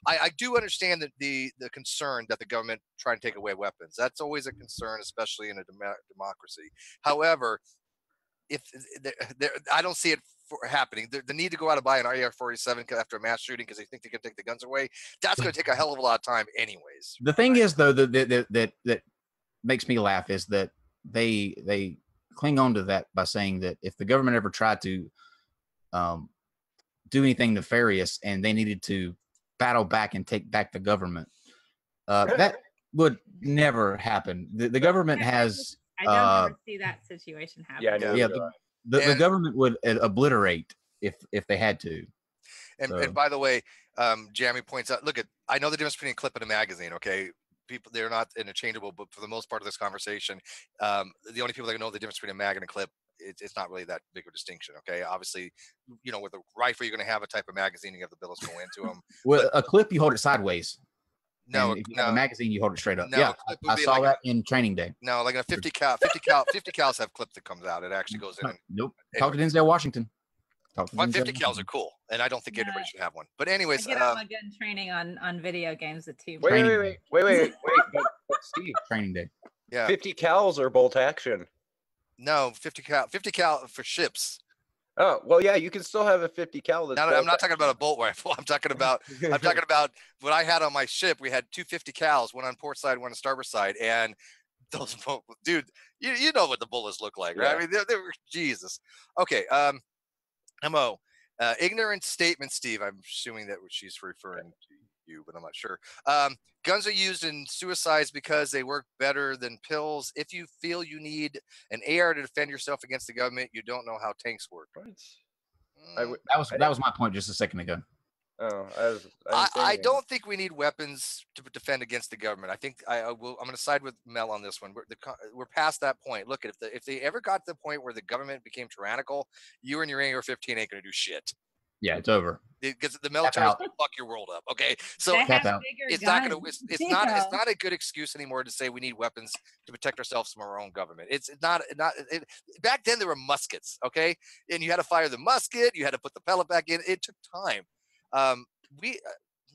I do understand that the concern that the government try and take away weapons. That's always a concern, especially in a democracy. However, I don't see it happening. The need to go out and buy an AR-47 after a mass shooting because they think they can take the guns away, that's going to take a hell of a lot of time anyways. The thing is, though, that makes me laugh is that they cling on to that by saying that if the government ever tried to do anything nefarious and they needed to battle back and take back the government, that would never happen. The government has. I don't ever see that situation happen. The government would obliterate if they had to. And by the way, Jeremy points out, I know the difference between a clip and a magazine. Okay, people, they're not interchangeable, but for the most part of this conversation, the only people that know the difference between a mag and a clip, it's not really that big of a distinction. Okay, obviously, with a rifle, you're going to have a type of magazine. You have the billets go into them. Well, a clip, you hold it sideways. No, if you have a magazine, you hold it straight up. No, yeah, I saw that in training day. No, like a 50 cals have clip that comes out. It actually goes in. Nope. Talk to Denzel Washington. 150 cals are cool, and I don't think anybody should have one. But anyways, I get all my gun training on video games at two. Wait. But Steve, training day. Yeah. 50 cals are bolt action. No, 50 cal for ships. Oh, well, yeah, you can still have a 50 cal. I'm not talking about a bolt rifle. I'm talking about what I had on my ship. We had 250 cals, one on port side, one on starboard side, and those, dude, you know what the bullets look like, right? Yeah. I mean, they were Jesus. Okay, Mo, ignorant statement, Steve. I'm assuming that she's referring to you, but I'm not sure. Guns are used in suicides because they work better than pills. If you feel you need an AR to defend yourself against the government, you don't know how tanks work. That was my point just a second ago. Oh, I don't think we need weapons to defend against the government. I think I'm going to side with Mel on this one. We're past that point. Look, if they ever got to the point where the government became tyrannical, you and your AR-15 ain't going to do shit. Yeah, it's over. Because the military will fuck your world up. Okay, so it's not a good excuse anymore to say we need weapons to protect ourselves from our own government. It's not. Back then there were muskets. Okay, and you had to fire the musket. You had to put the pellet back in. It took time.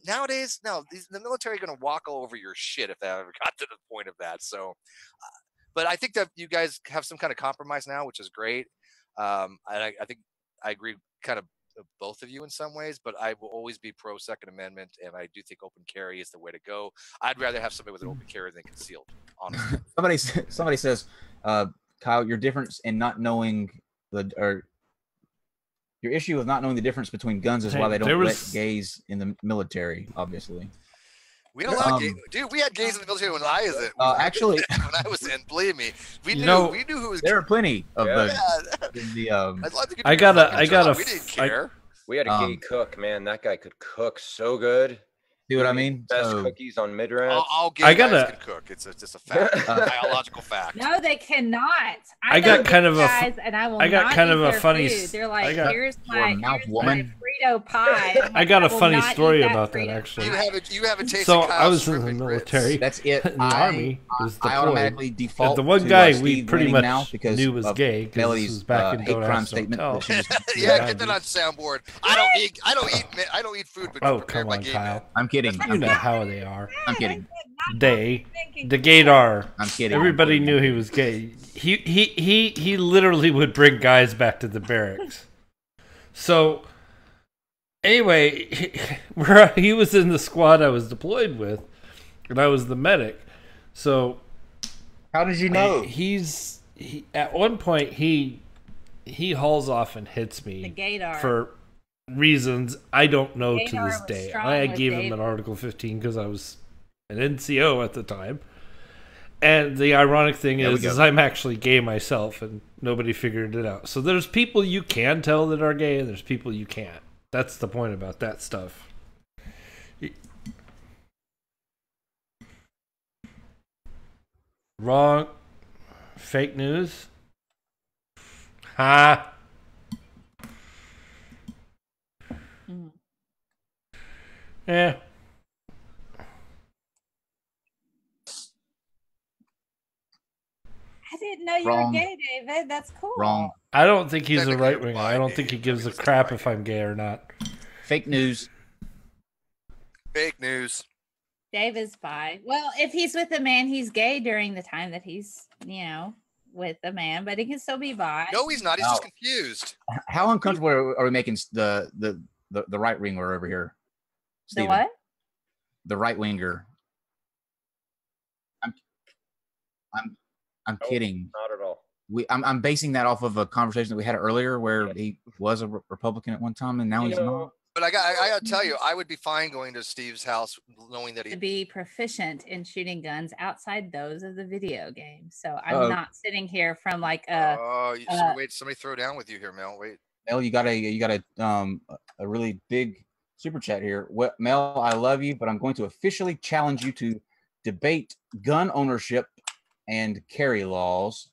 Nowadays, no, the military are going to walk all over your shit if they ever got to the point of that. So but I think that you guys have some kind of compromise now, which is great. And I think I agree kind of both of you in some ways, but I will always be pro Second Amendment, and I do think open carry is the way to go. I'd rather have somebody with an open carry than concealed, honestly. Somebody says, Kyle, your difference in not knowing your issue of not knowing the difference between guns is why they don't let gays in the military, obviously. We don't allow gays. Dude, we had gays in the military when I was in. Actually, when I was in, believe me, we knew who was. There are plenty of those. I got a. We didn't care. We had a gay cook, man. That guy could cook so good. See what I mean? Best cookies on mid-range. All gay guys can cook. It's just a fact, biological fact. No, they cannot. I got kind of a funny. They're like, here's my Frito pie. I got a funny story about that actually. You have a taste. So I was in the military. That's it. In the army. I automatically default. The one guy we pretty much knew was gay because this was back in Don't Ask, Don't Tell. Yeah, get that on soundboard. I don't eat food, but come on, Kyle. I'm kidding. You know how they are. I'm kidding. The gaydar. I'm kidding. Everybody knew he was gay. He literally would bring guys back to the barracks. So anyway, he was in the squad I was deployed with, and I was the medic. So how did you know? At one point he hauls off and hits me for reasons I don't know to this day. I gave him an Article 15 because I was an NCO at the time. And the ironic thing is I'm actually gay myself, and nobody figured it out. So there's people you can tell that are gay, and there's people you can't. That's the point about that stuff. Wrong. Fake news. Ha. Yeah. I didn't know you were gay, David. That's cool. Wrong. I don't think he's a right winger. I don't think he gives a crap if I'm gay or not. Fake news. Fake news. Dave is bi. Well, if he's with a man, he's gay during the time that he's, with a man, but he can still be bi. No, he's not. He's just confused. How uncomfortable are we making the right winger over here? Steven? The what? The right winger. I'm kidding. Not at all. I'm basing that off of a conversation that we had earlier where he was a Republican at one time and now he's not. But I got to tell you, I would be fine going to Steve's house knowing that he to be proficient in shooting guns outside those of the video game. So I'm not sitting here from like a. Wait, somebody throw down with you here, Mel. Wait, Mel, you got a really big super chat here. Mel, I love you, but I'm going to officially challenge you to debate gun ownership and carry laws.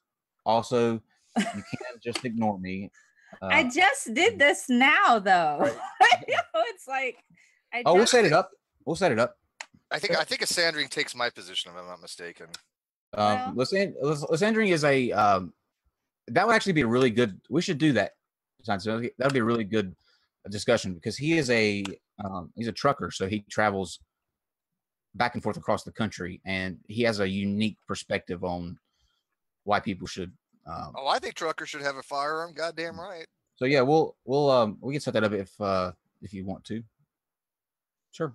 Also, you can't just ignore me. I just did this now, though. It's like we'll set it up. I think Lysandrine takes my position, if I'm not mistaken. Lysandrine is a that would actually be a really good. We should do that. That would be a really good discussion because he is he's a trucker, so he travels back and forth across the country, and he has a unique perspective on why people should. I think truckers should have a firearm. Goddamn right. So yeah, we can set that up if you want to. Sure.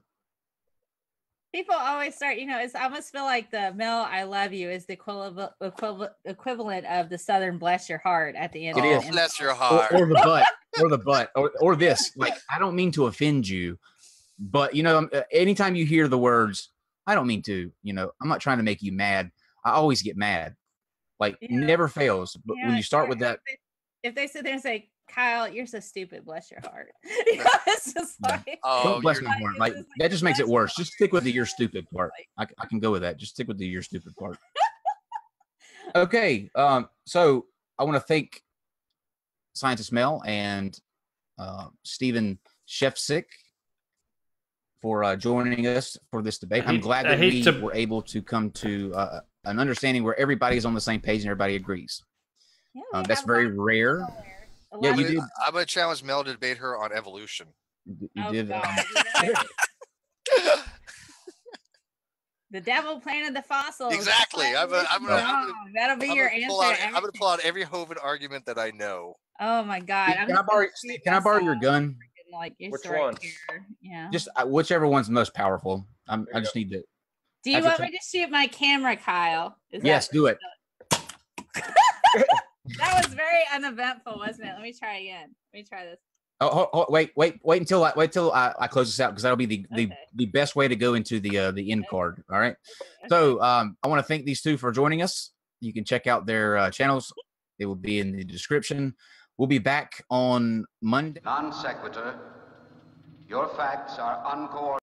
People always start, it's I almost feel like the Mel, I love you is the equivalent of the Southern bless your heart at the end. It is. Bless your heart. Or the butt, or this. Like, I don't mean to offend you, but anytime you hear the words, I don't mean to, I'm not trying to make you mad. I always get mad. Like, never fails. But when you start with that. If they sit there and say, Kyle, you're so stupid, bless your heart. It's just like, don't bless my heart. Like, that just makes it worse. Just stick with the you're stupid part. I can go with that. Just stick with the you're stupid part. Okay. So I want to thank Scientist Mel and Stephen Schteick for joining us for this debate. I'm glad that we were able to come to an understanding where everybody's on the same page and everybody agrees. Yeah, that's very rare. Yeah, you did. I'm going to challenge Mel to debate her on evolution. You did. The devil planted the fossils. Exactly. That'll be your answer. I'm going to pull out every Hovind argument that I know. Oh my God! Can I borrow your gun? Like which one? Yeah. Just whichever one's most powerful. I just need to. Do you want me to shoot my camera, Kyle? Yes, do it. That was very uneventful, wasn't it? Let me try again. Let me try this. Oh, wait until I close this out, because that'll be the best way to go into the end card. All right. Okay. So I want to thank these two for joining us. You can check out their channels. It will be in the description. We'll be back on Monday. Non sequitur. Your facts are uncoordinated.